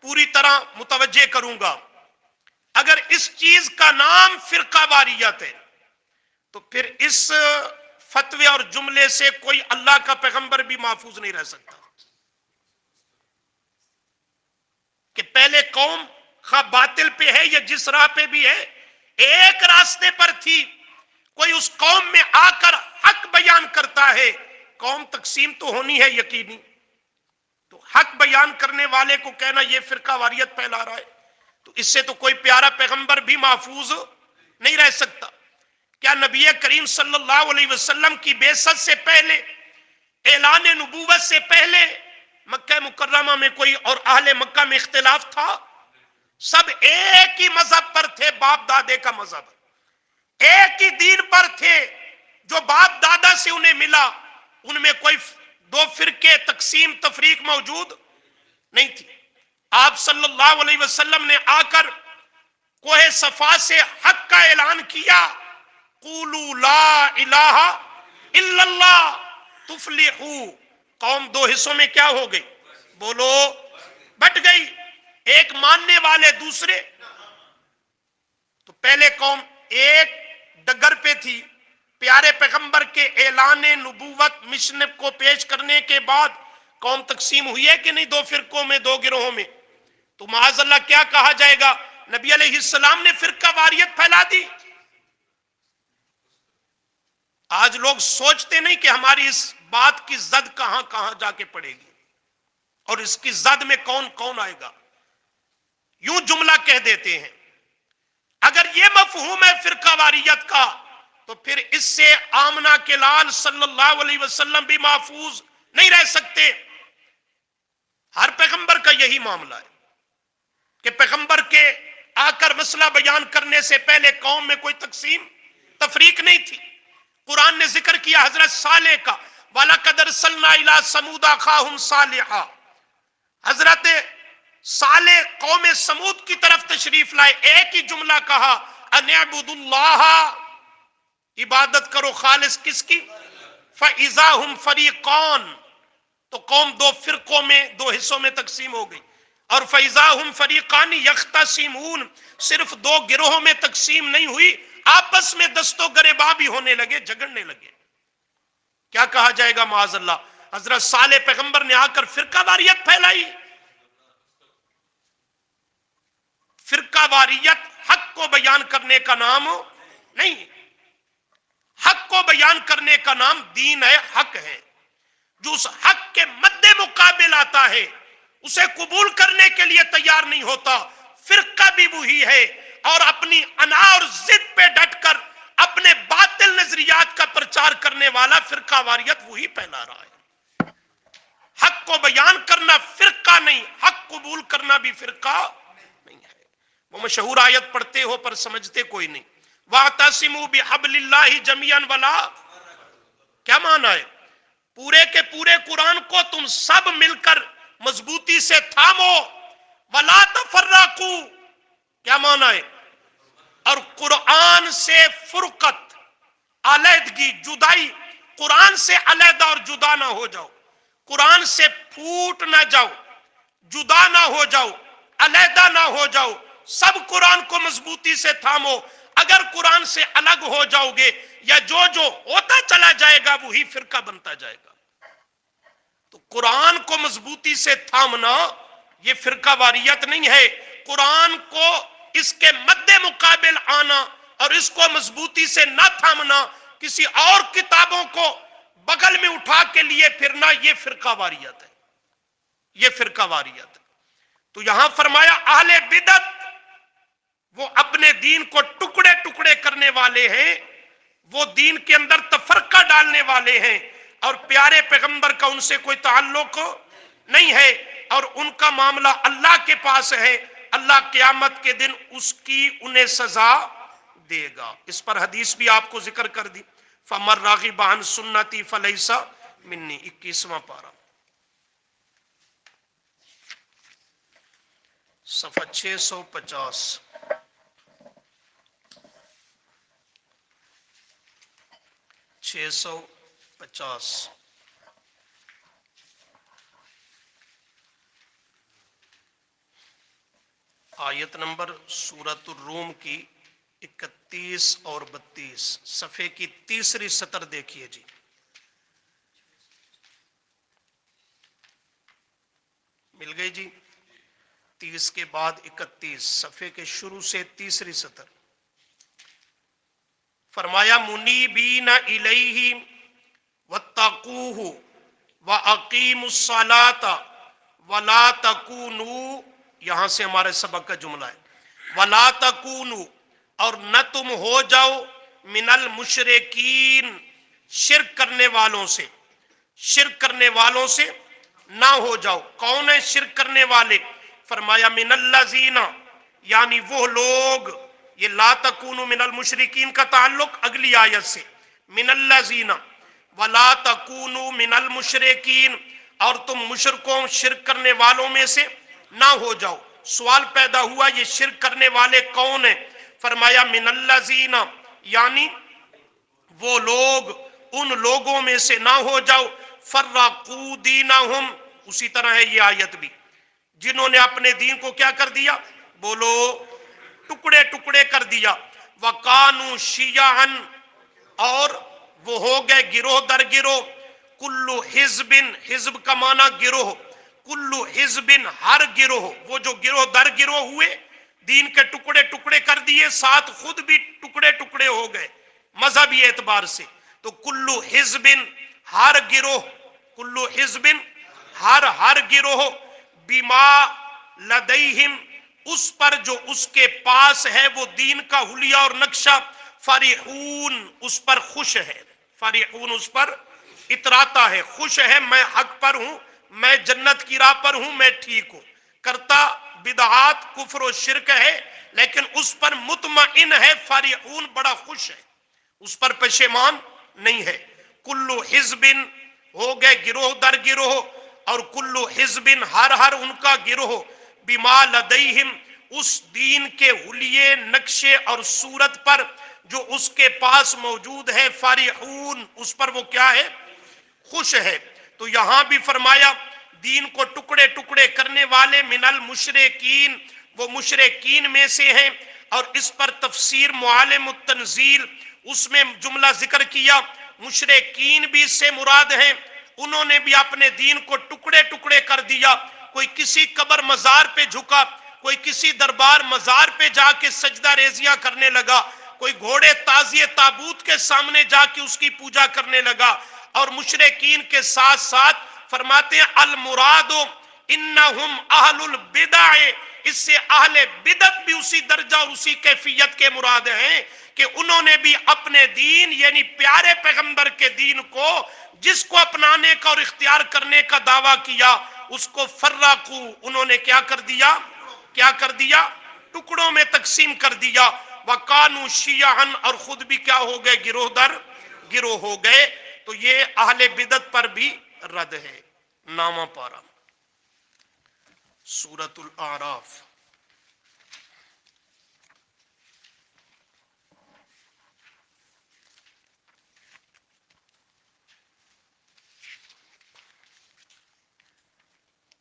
پوری طرح متوجہ کروں گا، اگر اس چیز کا نام فرقہ واریت ہے تو پھر اس فتوے اور جملے سے کوئی اللہ کا پیغمبر بھی محفوظ نہیں رہ سکتا کہ پہلے قوم خواہ باطل پہ ہے یا جس راہ پہ بھی ہے، ایک راستے پر تھی، کوئی اس قوم میں آ کر حق بیان کرتا ہے، قوم تقسیم تو ہونی ہے یقینی، تو حق بیان کرنے والے کو کہنا یہ فرقہ واریت پھیلا رہا ہے، تو اس سے تو کوئی پیارا پیغمبر بھی محفوظ نہیں رہ سکتا۔ کیا نبی کریم صلی اللہ علیہ وسلم کی بعثت سے پہلے، اعلان نبوت سے پہلے مکہ مکرمہ میں کوئی اور اہل مکہ میں اختلاف تھا؟ سب ایک ہی مذہب پر تھے، باپ دادے کا مذہب، ایک ہی دین پر تھے جو باپ دادا سے انہیں ملا، ان میں کوئی دو فرقے تقسیم تفریق موجود نہیں تھی۔ آپ صلی اللہ علیہ وسلم نے آ کر کوہ صفا سے حق کا اعلان کیا، قولوا لا الہ الا اللہ تفلحوا، قوم دو حصوں میں کیا ہو گئی؟ بولو، بٹ گئی، ایک ماننے والے، دوسرے۔ تو پہلے قوم ایک ڈگر پہ تھی، پیارے پیغمبر کے اعلان نبوت مشن کو پیش کرنے کے بعد قوم تقسیم ہوئی ہے کہ نہیں؟ دو فرقوں میں، دو گروہوں میں۔ تو معاذ اللہ کیا کہا جائے گا؟ نبی علیہ السلام نے فرقہ واریت پھیلا دی۔ آج لوگ سوچتے نہیں کہ ہماری اس بات کی زد کہاں کہاں جا کے پڑے گی اور اس کی زد میں کون کون آئے گا، یوں جملہ کہہ دیتے ہیں۔ اگر یہ مفہوم ہے فرقہ واریت کا تو پھر اس سے آمنہ کے لال صلی اللہ علیہ وسلم بھی محفوظ نہیں رہ سکتے۔ ہر پیغمبر کا یہی معاملہ ہے کہ پیغمبر کے آ کر مسئلہ بیان کرنے سے پہلے قوم میں کوئی تقسیم تفریق نہیں تھی۔ قرآن نے ذکر کیا حضرت صالح کا، وَلَقَدْ أَرْسَلْنَا إِلَىٰ ثَمُودَ أَخَاهُمْ صَالِحًا، حضرت صالح قوم سمود کی طرف تشریف لائے، ایک ہی جملہ کہا، أَنِ اعْبُدُوا اللَّهَ، عبادت کرو خالص کس کی؟ فَإِذَا هُمْ فَرِيقَانِ، تو قوم دو فرقوں میں، دو حصوں میں تقسیم ہو گئی۔ اور فَإِذَا هُمْ فَرِيقَانِ يَخْتَصِمُونَ، صرف دو گروہوں میں تقسیم نہیں ہوئی، آپس میں دست و گریباں بھی ہونے لگے، جھگڑنے لگے۔ کیا کہا جائے گا معاذ اللہ؟ حضرت صالح پیغمبر نے آ کر فرقہ واریت پھیلائی۔ فرقہ واریت حق کو بیان کرنے کا نام نہیں، حق کو بیان کرنے کا نام دین ہے، حق ہے۔ جو اس حق کے مد مقابل آتا ہے اسے قبول کرنے کے لیے تیار نہیں ہوتا، فرقہ بھی وہی ہے، اور اپنی انا اور ضد پہ ڈٹ کر اپنے باطل نظریات کا پرچار کرنے والا فرقہ واریت وہی پھیلا رہا ہے۔ حق کو بیان کرنا فرقہ نہیں، حق قبول کرنا بھی فرقہ نہیں ہے۔ وہ مشہور آیت پڑھتے ہو پر سمجھتے کوئی نہیں، وَاعْتَصِمُوا بِحَبْلِ اللَّهِ جَمِيعًا وَلَا، کیا معنی ہے؟ پورے کے پورے قرآن کو تم سب مل کر مضبوطی سے تھامو، وَلَا تَفَرَّقُوا، کیا معنی ہے؟ اور قرآن سے فرقت، علیحدگی، جدائی، قرآن سے علیحدہ اور جدا نہ ہو جاؤ، قرآن سے پھوٹ نہ جاؤ، جدا نہ ہو جاؤ، علیحدہ نہ ہو جاؤ، سب قرآن کو مضبوطی سے تھامو۔ اگر قرآن سے الگ ہو جاؤ گے یا جو ہوتا چلا جائے گا وہی فرقہ بنتا جائے گا۔ تو قرآن کو مضبوطی سے تھامنا یہ فرقہ واریت نہیں ہے، قرآن کو اس کے مد مقابل آنا اور اس کو مضبوطی سے نہ تھامنا، کسی اور کتابوں کو بغل میں اٹھا کے لیے پھرنا، یہ فرقہ واریت ہے، یہ فرقہ واریت ہے۔ تو یہاں فرمایا اہل بدعت وہ اپنے دین کو ٹکڑے ٹکڑے کرنے والے ہیں، وہ دین کے اندر تفرقہ ڈالنے والے ہیں، اور پیارے پیغمبر کا ان سے کوئی تعلق نہیں ہے، اور ان کا معاملہ اللہ کے پاس ہے، اللہ قیامت کے دن اس کی انہیں سزا دے گا۔ اس پر حدیث بھی آپ کو ذکر کر دی، فَمَن رَغِبَ عَن سُنَّتِي فَلَيْسَ مِنِّي، 21واں پارہ، صفحہ 650، 650۔ آیت نمبر سورۃ الروم کی 31 اور 32، صفحے کی تیسری سطر دیکھیے جی۔ مل گئی جی؟ 30 کے بعد 31، صفحے کے شروع سے تیسری سطر۔ فرمایا منیبین الیہ واتقوہ واقیموا الصلاۃ ولا تکونوا، یہاں سے ہمارے سبق کا جملہ ہے، ولا تکونوا، اور نہ تم ہو جاؤ، من المشرکین، شرک کرنے والوں سے، شرک کرنے والوں سے نہ ہو جاؤ۔ کون ہے شرک کرنے والے؟ فرمایا من الذین، یعنی وہ لوگ، یہ لا تکونوا من المشرکین کا تعلق اگلی آیت سے، من الذین ولا تکونوا من المشرکین، اور تم مشرکوں شرک کرنے والوں میں سے نہ ہو جاؤ۔ سوال پیدا ہوا یہ شرک کرنے والے کون ہیں؟ فرمایا من الذین، یعنی وہ لوگ، ان لوگوں میں سے نہ ہو جاؤ، فرقوا دینہم، اسی طرح ہے یہ آیت بھی، جنہوں نے اپنے دین کو کیا کر دیا؟ بولو، ٹکڑے ٹکڑے کر دیا۔ وَقَانُوا شِيَعًا، اور وہ ہو گئے گروہ در گروہ، کلو حزب، حزب کا معنی گروہ، کلو حزب ہر گروہ، وہ جو گروہ در گروہ ہوئے، دین کے ٹکڑے ٹکڑے کر دیے، ساتھ خود بھی ٹکڑے ٹکڑے ہو گئے مذہبی اعتبار سے، تو کلو حزب ہر گروہ، کلو حزب ہر گروہ، بما لدیہم، اس پر جو اس کے پاس ہے وہ دین کا حلیہ اور نقشہ، فرحون، اس پر خوش ہے، فرحون اس پر اتراتا ہے، خوش ہے، میں حق پر ہوں، میں جنت کی راہ پر ہوں، میں ٹھیک ہوں، کرتا بدعات کفر و شرک ہے لیکن اس پر مطمئن ہے، فرحون بڑا خوش ہے، اس پر پشیمان نہیں ہے۔ کلو حزب ہو گئے گروہ در گروہ، اور کلو حزب ہر ان کا گروہ، بما لدیہم، اس دین کے حلیے نقشے اور صورت پر جو اس کے پاس موجود ہے، فرحون، اس پر وہ کیا ہے؟ خوش ہے۔ تو یہاں بھی فرمایا دین کو ٹکڑے ٹکڑے کرنے والے من المشرکین، وہ مشرکین میں سے ہیں، اور اس پر تفسیر معالم التنزیل، اس میں جملہ ذکر کیا، مشرکین بھی اس سے مراد ہیں، انہوں نے بھی اپنے دین کو ٹکڑے ٹکڑے کر دیا، کوئی کسی قبر مزار پہ جھکا، کوئی کسی دربار مزار پہ جا کے سجدہ ریزیاں کرنے لگا، کوئی گھوڑے تازیے تابوت کے سامنے جا کے اس کی پوجا کرنے لگا، اور مشرکین کے ساتھ ساتھ فرماتے ہیں المراد انہم اہل البدع، اس سے اہل بدعت بھی اسی درجہ اور اسی کیفیت کے مراد ہیں کہ انہوں نے بھی اپنے دین، یعنی پیارے پیغمبر کے دین کو، جس کو اپنانے کا اور اختیار کرنے کا دعویٰ کیا، اس کو فرقو، انہوں نے کیا کر دیا؟ کیا کر دیا؟ ٹکڑوں میں تقسیم کر دیا۔ وَقَانُوا شِيَعًا، اور خود بھی کیا ہو گئے؟ گروہ در گروہ ہو گئے۔ تو یہ اہل بدعت پر بھی رد ہے۔ نامہ پارہ سورۃ الاعراف،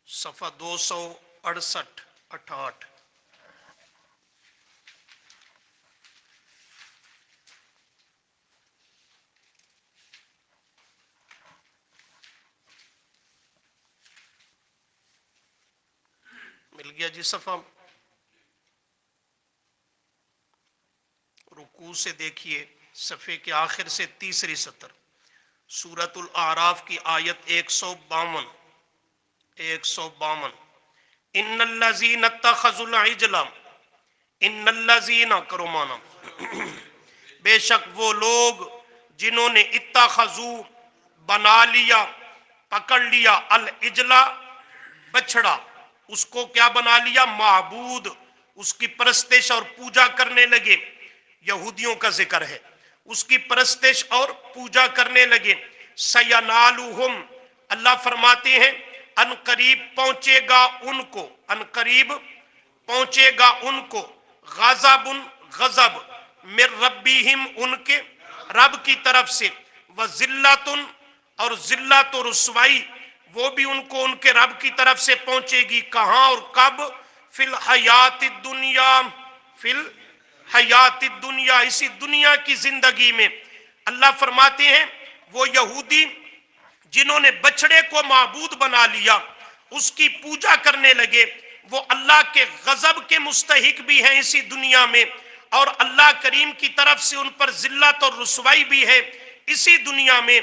صفحہ 268-68۔ مل گیا جی صفحہ؟ رکوع سے دیکھیے صفحے کے آخر سے تیسری سطر، سورۃ الاعراف کی آیت 152۔ ان الذین اتخذوا العجل، ان الذین، کرو مانا، بے شک وہ لوگ جنہوں نے اتخذوا، بنا لیا، پکڑ لیا، العجل، بچڑا، اس کو کیا بنا لیا؟ معبود، اس کی پرستش اور پوجا کرنے لگے۔ یہودیوں کا ذکر ہے، اس کی پرستش اور پوجا کرنے لگے۔ سینالہم، اللہ فرماتے ہیں ان قریب پہنچے گا ان کو، ان قریب پہنچے گا ان کو، غضب، غضب، من ربہم، ان کے رب کی طرف سے، وذلت، اور ذلت و رسوائی، وہ بھی ان کو ان کے رب کی طرف سے پہنچے گی۔ کہاں اور کب؟ فی الحیات الدنیا، فی الحیات الدنیا، اسی دنیا کی زندگی میں۔ اللہ فرماتے ہیں وہ یہودی جنہوں نے بچڑے کو معبود بنا لیا، اس کی پوجا کرنے لگے، وہ اللہ کے غضب کے مستحق بھی ہیں اسی دنیا میں، اور اللہ کریم کی طرف سے ان پر ذلت اور رسوائی بھی ہے اسی دنیا میں۔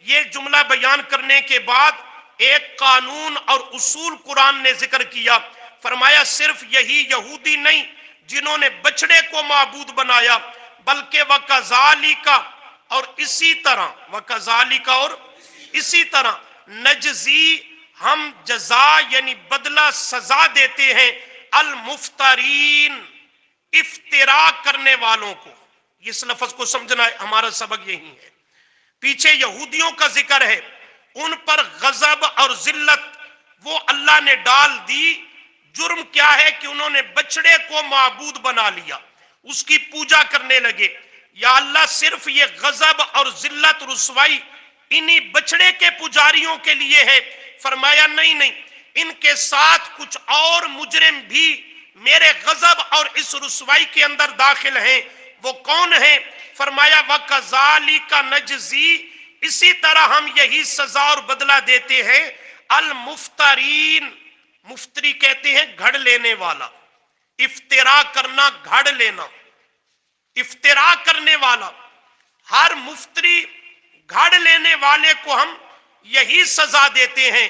یہ جملہ بیان کرنے کے بعد ایک قانون اور اصول قرآن نے ذکر کیا، فرمایا صرف یہی یہودی نہیں جنہوں نے بچڑے کو معبود بنایا، بلکہ وَكَذَلِكَ اور اسی طرح، وَكَذَلِكَ اور اسی طرح نجزی ہم جزا یعنی بدلہ سزا دیتے ہیں المفترین افترا کرنے والوں کو۔ اس لفظ کو سمجھنا ہمارا سبق یہی ہے۔ پیچھے یہودیوں کا ذکر ہے، ان پر غضب اور ذلت وہ اللہ نے ڈال دی۔ جرم کیا ہے کہ انہوں نے بچڑے کو معبود بنا لیا، اس کی پوجا کرنے لگے۔ یا اللہ صرف یہ غضب اور ذلت رسوائی انہی بچڑے کے پجاریوں کے لیے ہے؟ فرمایا نہیں نہیں، ان کے ساتھ کچھ اور مجرم بھی میرے غضب اور اس رسوائی کے اندر داخل ہیں۔ وہ کون ہیں؟ فرمایا وَكَذَلِكَ نَجْزِي، اسی طرح ہم یہی سزا اور بدلہ دیتے ہیں المفترین۔ مفتری کہتے ہیں گھڑ لینے والا، افترا کرنا، گھڑ لینا، افترا کرنے والا۔ ہر مفتری گھڑ لینے والے کو ہم یہی سزا دیتے ہیں۔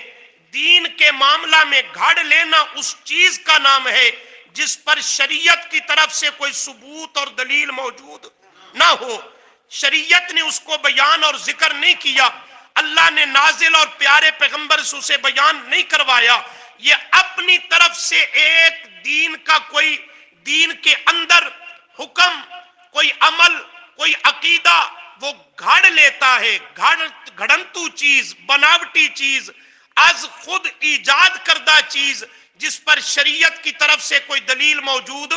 دین کے معاملہ میں گھڑ لینا اس چیز کا نام ہے جس پر شریعت کی طرف سے کوئی ثبوت اور دلیل موجود نہ ہو، شریعت نے اس کو بیان اور ذکر نہیں کیا، اللہ نے نازل اور پیارے پیغمبر سے اسے بیان نہیں کروایا، یہ اپنی طرف سے ایک دین کا کوئی دین کے اندر حکم، کوئی عمل، کوئی عقیدہ وہ گھڑ لیتا ہے۔ گھڑنتو چیز، بناوٹی چیز، از خود ایجاد کردہ چیز جس پر شریعت کی طرف سے کوئی دلیل موجود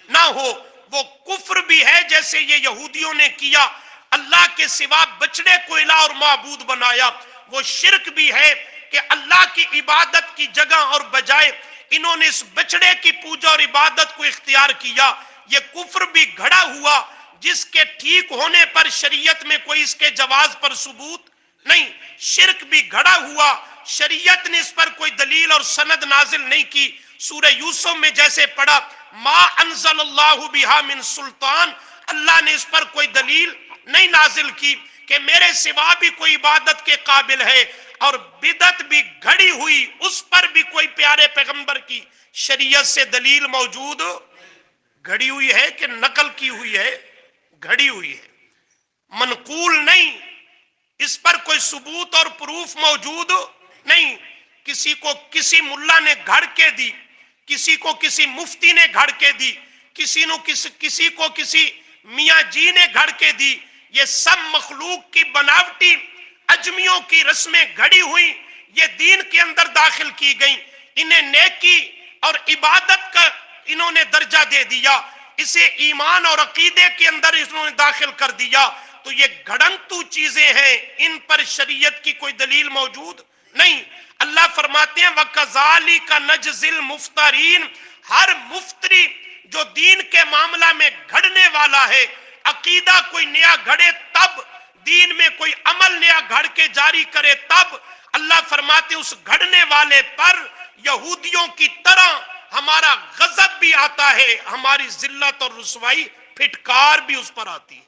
نہ ہو، وہ کفر بھی ہے جیسے یہ یہودیوں نے کیا، اللہ کے سوا بچڑے کو الہ اور معبود بنایا۔ وہ شرک بھی ہے کہ اللہ کی عبادت کی جگہ اور بجائے انہوں نے اس بچڑے کی پوجا اور عبادت کو اختیار کیا۔ یہ کفر بھی گھڑا ہوا جس کے ٹھیک ہونے پر شریعت میں کوئی اس کے جواز پر ثبوت نہیں۔ شرک بھی گھڑا ہوا، شریعت نے اس پر کوئی دلیل اور سند نازل نہیں کی۔ سورہ یوسف میں جیسے پڑھا ما انزل اللہ بہا من سلطان، اللہ نے اس پر کوئی دلیل نہیں نازل کی کہ میرے سوا بھی کوئی عبادت کے قابل ہے۔ اور بدعت بھی گھڑی ہوئی، اس پر بھی کوئی پیارے پیغمبر کی شریعت سے دلیل موجود گھڑی ہوئی ہے کہ نقل کی ہوئی ہے؟ گھڑی ہوئی ہے، منقول نہیں، اس پر کوئی ثبوت اور پروف موجود نہیں۔ کسی کو کسی ملا نے گھڑ کے دی، کسی کو کسی مفتی نے گھڑ کے دی، کسی کو کسی میاں جی نے گھڑ کے دی۔ یہ سب مخلوق کی بناوٹی اجمیوں کی رسمیں گھڑی ہوئی، یہ دین کے اندر داخل کی گئیں۔ انہیں نیکی اور عبادت کا انہوں نے درجہ دے دیا، اسے ایمان اور عقیدے کے اندر انہوں نے داخل کر دیا۔ تو یہ گھڑنتو چیزیں ہیں، ان پر شریعت کی کوئی دلیل موجود نہیں۔ اللہ فرماتے ہیں وَكَذَلِكَ نَجْزِي الْمُفْتَرِينَ، ہر مفتری جو دین کے معاملہ میں گھڑنے والا ہے، عقیدہ کوئی نیا گھڑے تب، دین میں کوئی عمل نیا گھڑ کے جاری کرے تب، اللہ فرماتے ہیں اس گھڑنے والے پر یہودیوں کی طرح ہمارا غضب بھی آتا ہے، ہماری ذلت اور رسوائی پھٹکار بھی اس پر آتی ہے۔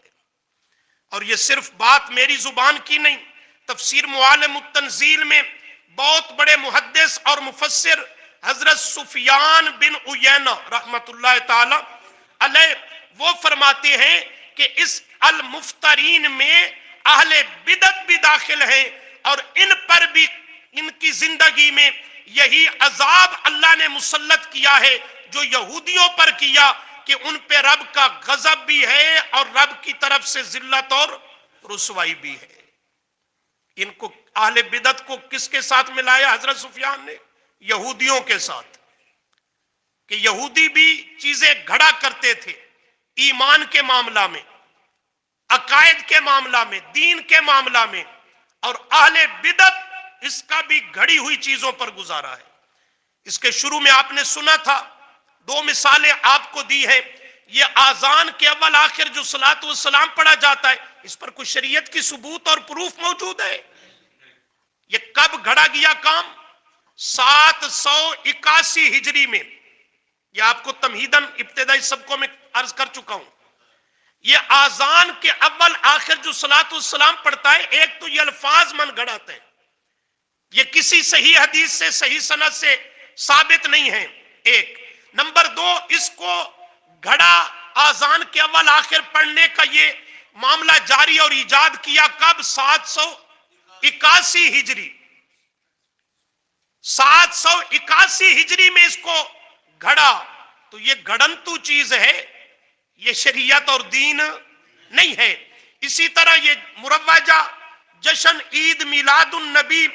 اور یہ صرف بات میری زبان کی نہیں، تفسیر معالم التنزیل میں بہت بڑے محدث اور مفسر حضرت سفیان بن عیینہ رحمت اللہ تعالی علیہ وہ فرماتے ہیں کہ اس المفترین میں اہل بدعت بھی داخل ہیں، اور ان پر بھی ان کی زندگی میں یہی عذاب اللہ نے مسلط کیا ہے جو یہودیوں پر کیا، کہ ان پہ رب کا غضب بھی ہے اور رب کی طرف سے ذلت اور رسوائی بھی ہے۔ ان کو اہل بدعت کو کس کے ساتھ ملایا حضرت سفیان نے؟ یہودیوں کے ساتھ، کہ یہودی بھی چیزیں گھڑا کرتے تھے ایمان کے معاملہ میں، عقائد کے معاملہ میں، دین کے معاملہ میں، اور اہل بدعت اس کا بھی گھڑی ہوئی چیزوں پر گزارا ہے۔ اس کے شروع میں آپ نے سنا تھا، دو مثالیں آپ کو دی ہیں۔ یہ آذان کے اول آخر جو صلاۃ والسلام پڑھا جاتا ہے، اس پر کوئی شریعت کی ثبوت اور پروف موجود ہے؟ یہ کب گھڑا گیا کام؟ 781 ہجری میں۔ یہ آپ کو تمہیداً ابتدائی سبقوں میں عرض کر چکا ہوں۔ یہ آزان کے اول آخر جو صلاۃ السلام پڑھتا ہے، ایک تو یہ الفاظ من گھڑاتے ہیں، یہ کسی صحیح حدیث سے صحیح سند سے ثابت نہیں ہے، ایک نمبر دو، اس کو گھڑا آزان کے اول آخر پڑھنے کا یہ معاملہ جاری اور ایجاد کیا کب؟ 781 ہجری، 781 ہجری میں اس کو گھڑا۔ تو یہ گھڑنتو چیز ہے، یہ شریعت اور دین نہیں ہے۔ اسی طرح یہ مروجہ جشن عید میلاد النبی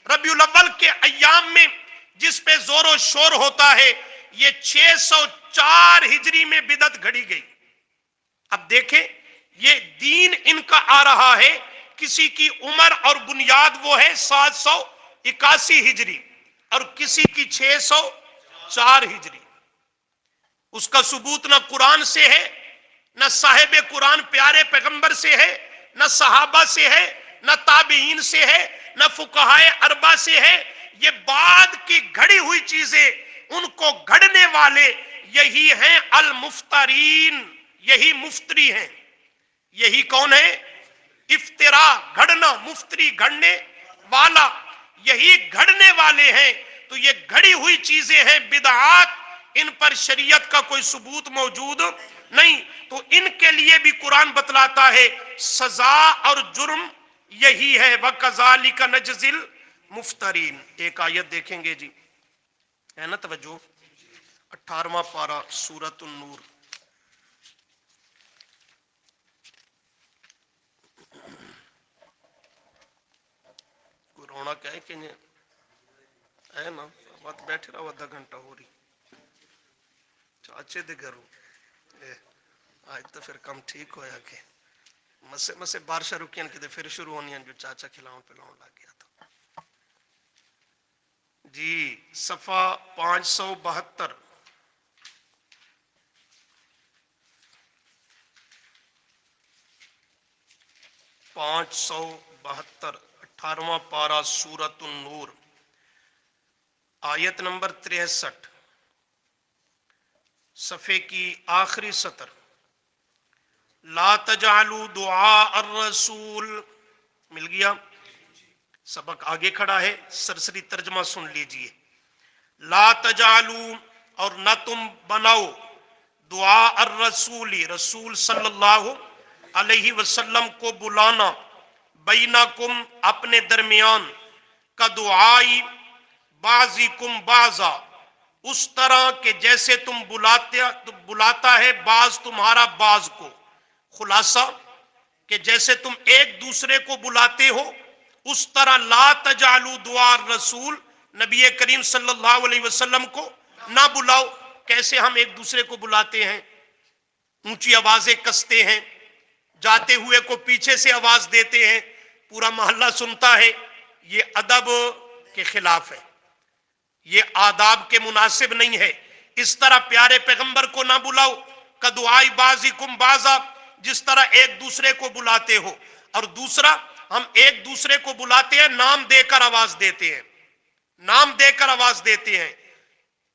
ربیع الاول کے ایام میں جس پہ زور و شور ہوتا ہے، یہ 604 ہجری میں بدعت گھڑی گئی۔ اب دیکھیں، یہ دین ان کا آ رہا ہے، کسی کی عمر اور بنیاد وہ ہے 781 ہجری اور کسی کی 604 ہجری۔ اس کا ثبوت نہ قرآن سے ہے، نہ صاحب قرآن پیارے پیغمبر سے ہے، نہ صحابہ سے ہے، نہ تابعین سے ہے، نہ فقہائے اربعہ سے ہے۔ یہ بعد کی گھڑی ہوئی چیزیں، ان کو گھڑنے والے یہی ہیں المفترین، یہی مفتری ہیں۔ یہی کون ہے؟ افترا، گھڑنا، مفتری گھڑنے والا، یہی گھڑنے والے ہیں۔ تو یہ گھڑی ہوئی چیزیں ہیں بدعات، ان پر شریعت کا کوئی ثبوت موجود نہیں۔ تو ان کے لیے بھی قرآن بتلاتا ہے سزا اور جرم یہی ہے، وَكَذَلِكَ نَجْزِي الْمُفْتَرِينَ۔ ایک آیت دیکھیں گے جی، ہے نا توجہ، 18واں پارہ سورۃ النور، کوئی رونا کیا ہے کہ نہیں ہے نا؟ بات بیٹھے رہا آدھا گھنٹہ ہو رہی چاچے دے گھروں آج تو پھر کم ٹھیک ہویا کہ مسے بارشاں رکیاں کتے پھر شروع ہونی ہیں جو چاچا کھلاؤں پلاؤں لگ گیا تھا جی۔ صفحہ 572، 572، 18واں پارہ سورۃ النور، آیت نمبر 63، صفحے کی آخری سطر، لا تجعلوا دعاء الرسول، مل گیا؟ سبق آگے کھڑا ہے، سرسری ترجمہ سن لیجئے۔ لا تجعلوا، اور نہ تم بناؤ، دعاء الرسول، رسول صلی اللہ علیہ وسلم کو بلانا، بینکم، اپنے درمیان، کا دعائی بعضکم بعضا، اس طرح کہ جیسے تم بلاتا ہے بعض تمہارا بعض کو۔ خلاصہ کہ جیسے تم ایک دوسرے کو بلاتے ہو اس طرح لا تجعلوا دعاء الرسول، نبی کریم صلی اللہ علیہ وسلم کو نہ بلاؤ۔ کیسے ہم ایک دوسرے کو بلاتے ہیں؟ اونچی آوازیں کستے ہیں، جاتے ہوئے کو پیچھے سے آواز دیتے ہیں، پورا محلہ سنتا ہے، یہ ادب کے خلاف ہے، یہ آداب کے مناسب نہیں ہے۔ اس طرح پیارے پیغمبر کو نہ بلاؤ، کدعائی بعضکم بعضا، جس طرح ایک دوسرے کو بلاتے ہو۔ اور دوسرا، ہم ایک دوسرے کو بلاتے ہیں، نام دے کر آواز دیتے ہیں، نام دے کر آواز دیتے ہیں۔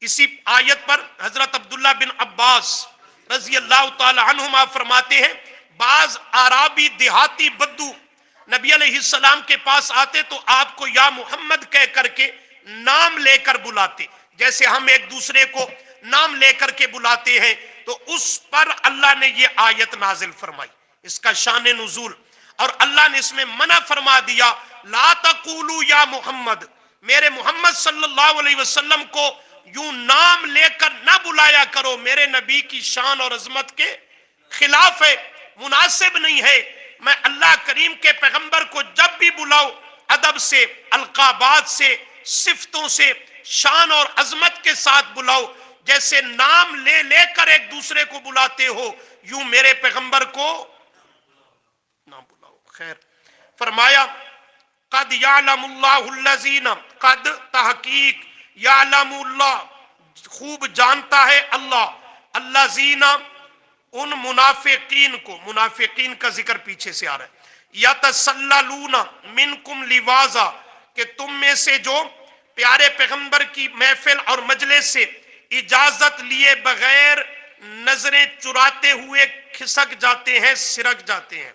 اسی آیت پر حضرت عبداللہ بن عباس رضی اللہ تعالی عنہما فرماتے ہیں، بعض عرابی دیہاتی بدو نبی علیہ السلام کے پاس آتے تو آپ کو یا محمد کہہ کر کے نام لے کر بلاتے، جیسے ہم ایک دوسرے کو نام لے کر کے بلاتے ہیں۔ تو اس پر اللہ نے یہ آیت نازل فرمائی، اس کا شان نزول، اور اللہ نے اس میں منع فرما دیا، لا تقولوا یا محمد، میرے محمد صلی اللہ علیہ وسلم کو یوں نام لے کر نہ بلایا کرو، میرے نبی کی شان اور عظمت کے خلاف ہے، مناسب نہیں ہے۔ میں اللہ کریم کے پیغمبر کو جب بھی بلاؤ، ادب سے، القابات سے، صفتوں سے، شان اور عظمت کے ساتھ بلاؤ، جیسے نام لے لے کر ایک دوسرے کو بلاتے ہو، یوں میرے پیغمبر کو نہ بلاؤ۔ خیر، فرمایا قد یعلم اللہ الذین، قد تحقیق، یعلم اللہ خوب جانتا ہے اللہ، الذین ان منافقین کو، منافقین کا ذکر پیچھے سے آ رہا ہے، یتسللون منکم لواذا، کہ تم میں سے جو پیارے پیغمبر کی محفل اور مجلس سے اجازت لیے بغیر نظریں چراتے ہوئے کھسک جاتے ہیں، سرک جاتے ہیں۔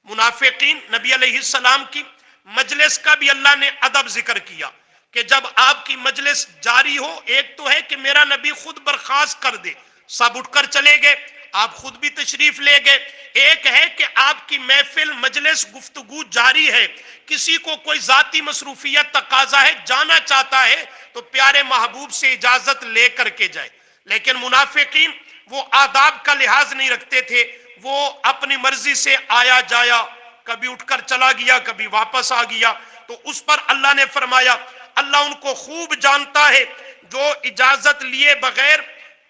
منافقین، نبی علیہ السلام کی مجلس کا بھی اللہ نے ادب ذکر کیا کہ جب آپ کی مجلس جاری ہو، ایک تو ہے کہ میرا نبی خود برخاست کر دے، سب اٹھ کر چلے گئے، آپ خود بھی تشریف لے گئے۔ ایک ہے کہ آپ کی محفل، مجلس، گفتگو جاری ہے، کسی کو کوئی ذاتی مصروفیت تقاضا ہے، جانا چاہتا ہے تو پیارے محبوب سے اجازت لے کر کے جائے۔ لیکن منافقین وہ آداب کا لحاظ نہیں رکھتے تھے، وہ اپنی مرضی سے آیا جایا، کبھی اٹھ کر چلا گیا، کبھی واپس آ گیا۔ تو اس پر اللہ نے فرمایا اللہ ان کو خوب جانتا ہے جو اجازت لیے بغیر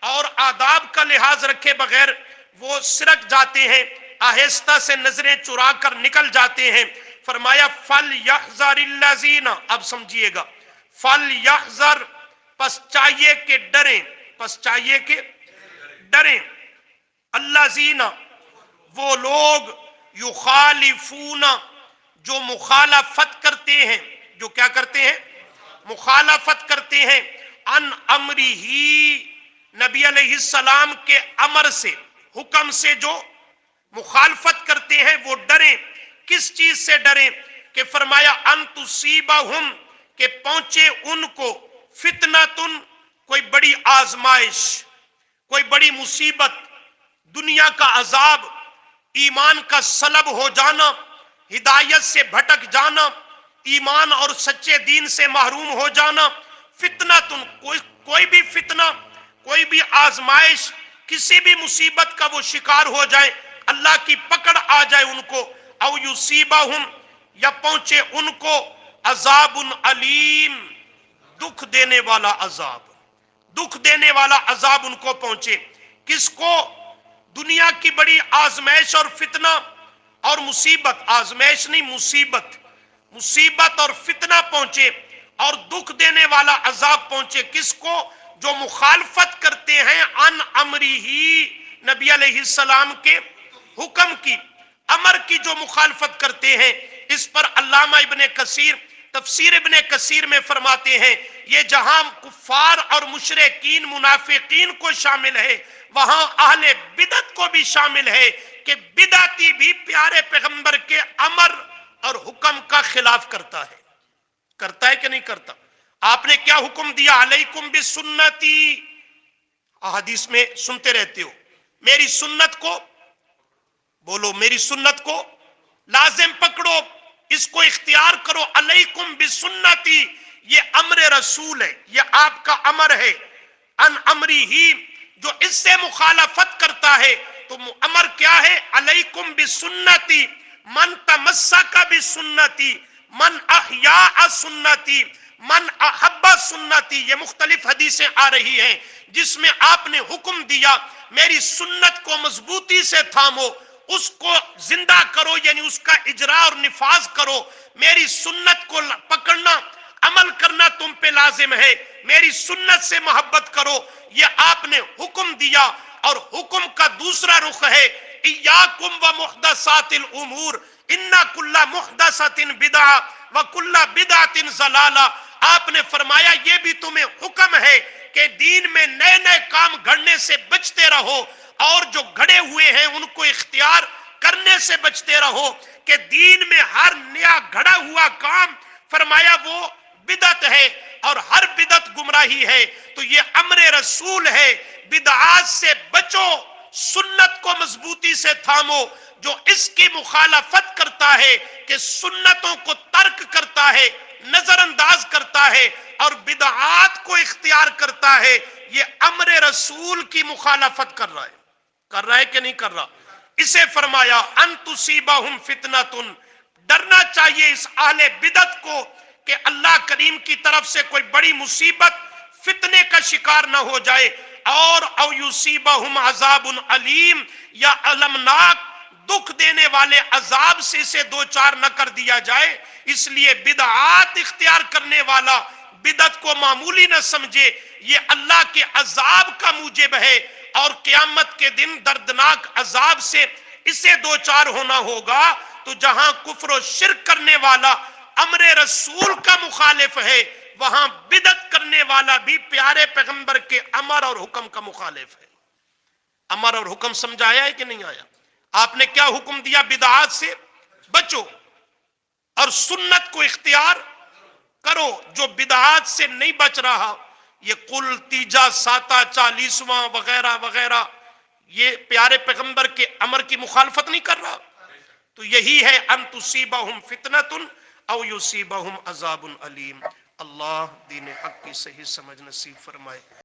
اور آداب کا لحاظ رکھے بغیر وہ سرک جاتے ہیں، آہستہ سے نظریں چرا کر نکل جاتے ہیں۔ فرمایا فَلْيَحْذَرِ الَّذِينَ، اب سمجھئے گا، فَلْيَحْذَرْ، پس چاہیے کہ ڈریں، پس چاہیے کہ ڈریں، الَّذِينَ، وہ لوگ، یخالفون، جو مخالفت کرتے ہیں، جو کیا کرتے ہیں؟ مخالفت کرتے ہیں، ان امرہی، نبی علیہ السلام کے امر سے، حکم سے جو مخالفت کرتے ہیں وہ ڈریں۔ کس چیز سے ڈریں؟ کہ فرمایا ان تصیبہم، کہ پہنچے ان کو، فتنتن، کوئی بڑی آزمائش، کوئی بڑی مصیبت، دنیا کا عذاب، ایمان کا سلب ہو جانا، ہدایت سے بھٹک جانا، ایمان اور سچے دین سے محروم ہو جانا، فتنتن، کوئی بھی فتنہ، کوئی بھی آزمائش، کسی بھی مصیبت کا وہ شکار ہو جائے، اللہ کی پکڑ آ جائے ان کو، او یصیبہم، یا پہنچے ان کو، عذاب علیم، دکھ دینے والا عذاب، دکھ دینے والا عذاب ان کو پہنچے۔ کس کو؟ دنیا کی بڑی آزمائش اور فتنہ اور مصیبت، آزمائش نہیں مصیبت، مصیبت اور فتنہ پہنچے اور دکھ دینے والا عذاب پہنچے۔ کس کو؟ جو مخالفت کرتے ہیں ان امری ہی، نبی علیہ السلام کے حکم کی، امر کی جو مخالفت کرتے ہیں۔ اس پر علامہ ابن کثیر تفسیر ابن کثیر میں فرماتے ہیں یہ جہاں کفار اور مشرکین منافقین کو شامل ہے، وہاں اہل بدعت کو بھی شامل ہے کہ بدعتی بھی پیارے پیغمبر کے امر اور حکم کا خلاف کرتا ہے۔ کرتا ہے کہ نہیں کرتا؟ آپ نے کیا حکم دیا؟ علیکم بسنتی، احادیث میں سنتے رہتے ہو، میری سنت کو، بولو میری سنت کو لازم پکڑو، اس کو اختیار کرو۔ علیکم بسنتی، یہ امر رسول ہے، یہ آپ کا امر ہے۔ ان امری ہی، جو اس سے مخالفت کرتا ہے تو امر کیا ہے؟ علیکم بسنتی، من تمسک بسنتی، من احیاء سنتی، من احب سنتی، یہ مختلف حدیثیں آ رہی ہیں جس میں آپ نے حکم دیا میری سنت کو مضبوطی سے تھامو، اس کو زندہ کرو، یعنی اس کا اجرا اور نفاذ کرو۔ میری سنت کو پکڑنا، عمل کرنا تم پہ لازم ہے، میری سنت سے محبت کرو، یہ آپ نے حکم دیا۔ اور حکم کا دوسرا رخ ہے ایاکم ومحدثات الامور ان کل محدثۃ بدعہ وکل بدعۃ ضلالہ۔ آپ نے فرمایا یہ بھی تمہیں حکم ہے کہ دین میں نئے نئے کام گھڑنے سے بچتے رہو، اور جو گھڑے ہوئے ہیں ان کو اختیار کرنے سے بچتے رہو، کہ دین میں ہر نیا گھڑا ہوا کام فرمایا وہ بدعت ہے اور ہر بدعت گمراہی ہے۔ تو یہ امر رسول ہے، بدعات سے بچو، سنت کو مضبوطی سے تھامو۔ جو اس کی مخالفت کرتا ہے کہ سنتوں کو ترک کرتا ہے، نظر انداز کرتا ہے اور بدعات کو اختیار کرتا ہے، یہ امر رسول کی مخالفت کر رہا ہے۔ کر رہا ہے کہ نہیں کر رہا؟ اسے فرمایا ان تصیبہم فتنۃ، ڈرنا چاہیے اس اہل بدعت کو کہ اللہ کریم کی طرف سے کوئی بڑی مصیبت، فتنے کا شکار نہ ہو جائے، اور او یصیبہم عذاب علیم، یا المناک دکھ دینے والے عذاب سے اسے دو چار نہ کر دیا جائے۔ اس لیے بدعات اختیار کرنے والا بدعت کو معمولی نہ سمجھے، یہ اللہ کے عذاب کا موجب ہے، اور قیامت کے دن دردناک عذاب سے اسے دو چار ہونا ہوگا۔ تو جہاں کفر و شرک کرنے والا امر رسول کا مخالف ہے، وہاں بدعت کرنے والا بھی پیارے پیغمبر کے امر اور حکم کا مخالف ہے۔ امر اور حکم سمجھایا ہے کہ نہیں آیا؟ آپ نے کیا حکم دیا؟ بدعات سے بچو اور سنت کو اختیار کرو. جو بدعات سے نہیں بچ رہا، یہ قل تیجا ساتا 40واں وغیرہ وغیرہ، یہ پیارے پیغمبر کے امر کی مخالفت نہیں کر رہا. تو یہی ہے ان تصیبہم فتنۃ او یصیبہم عذاب علیم. اللہ دین حق کی صحیح سمجھ نصیب فرمائے.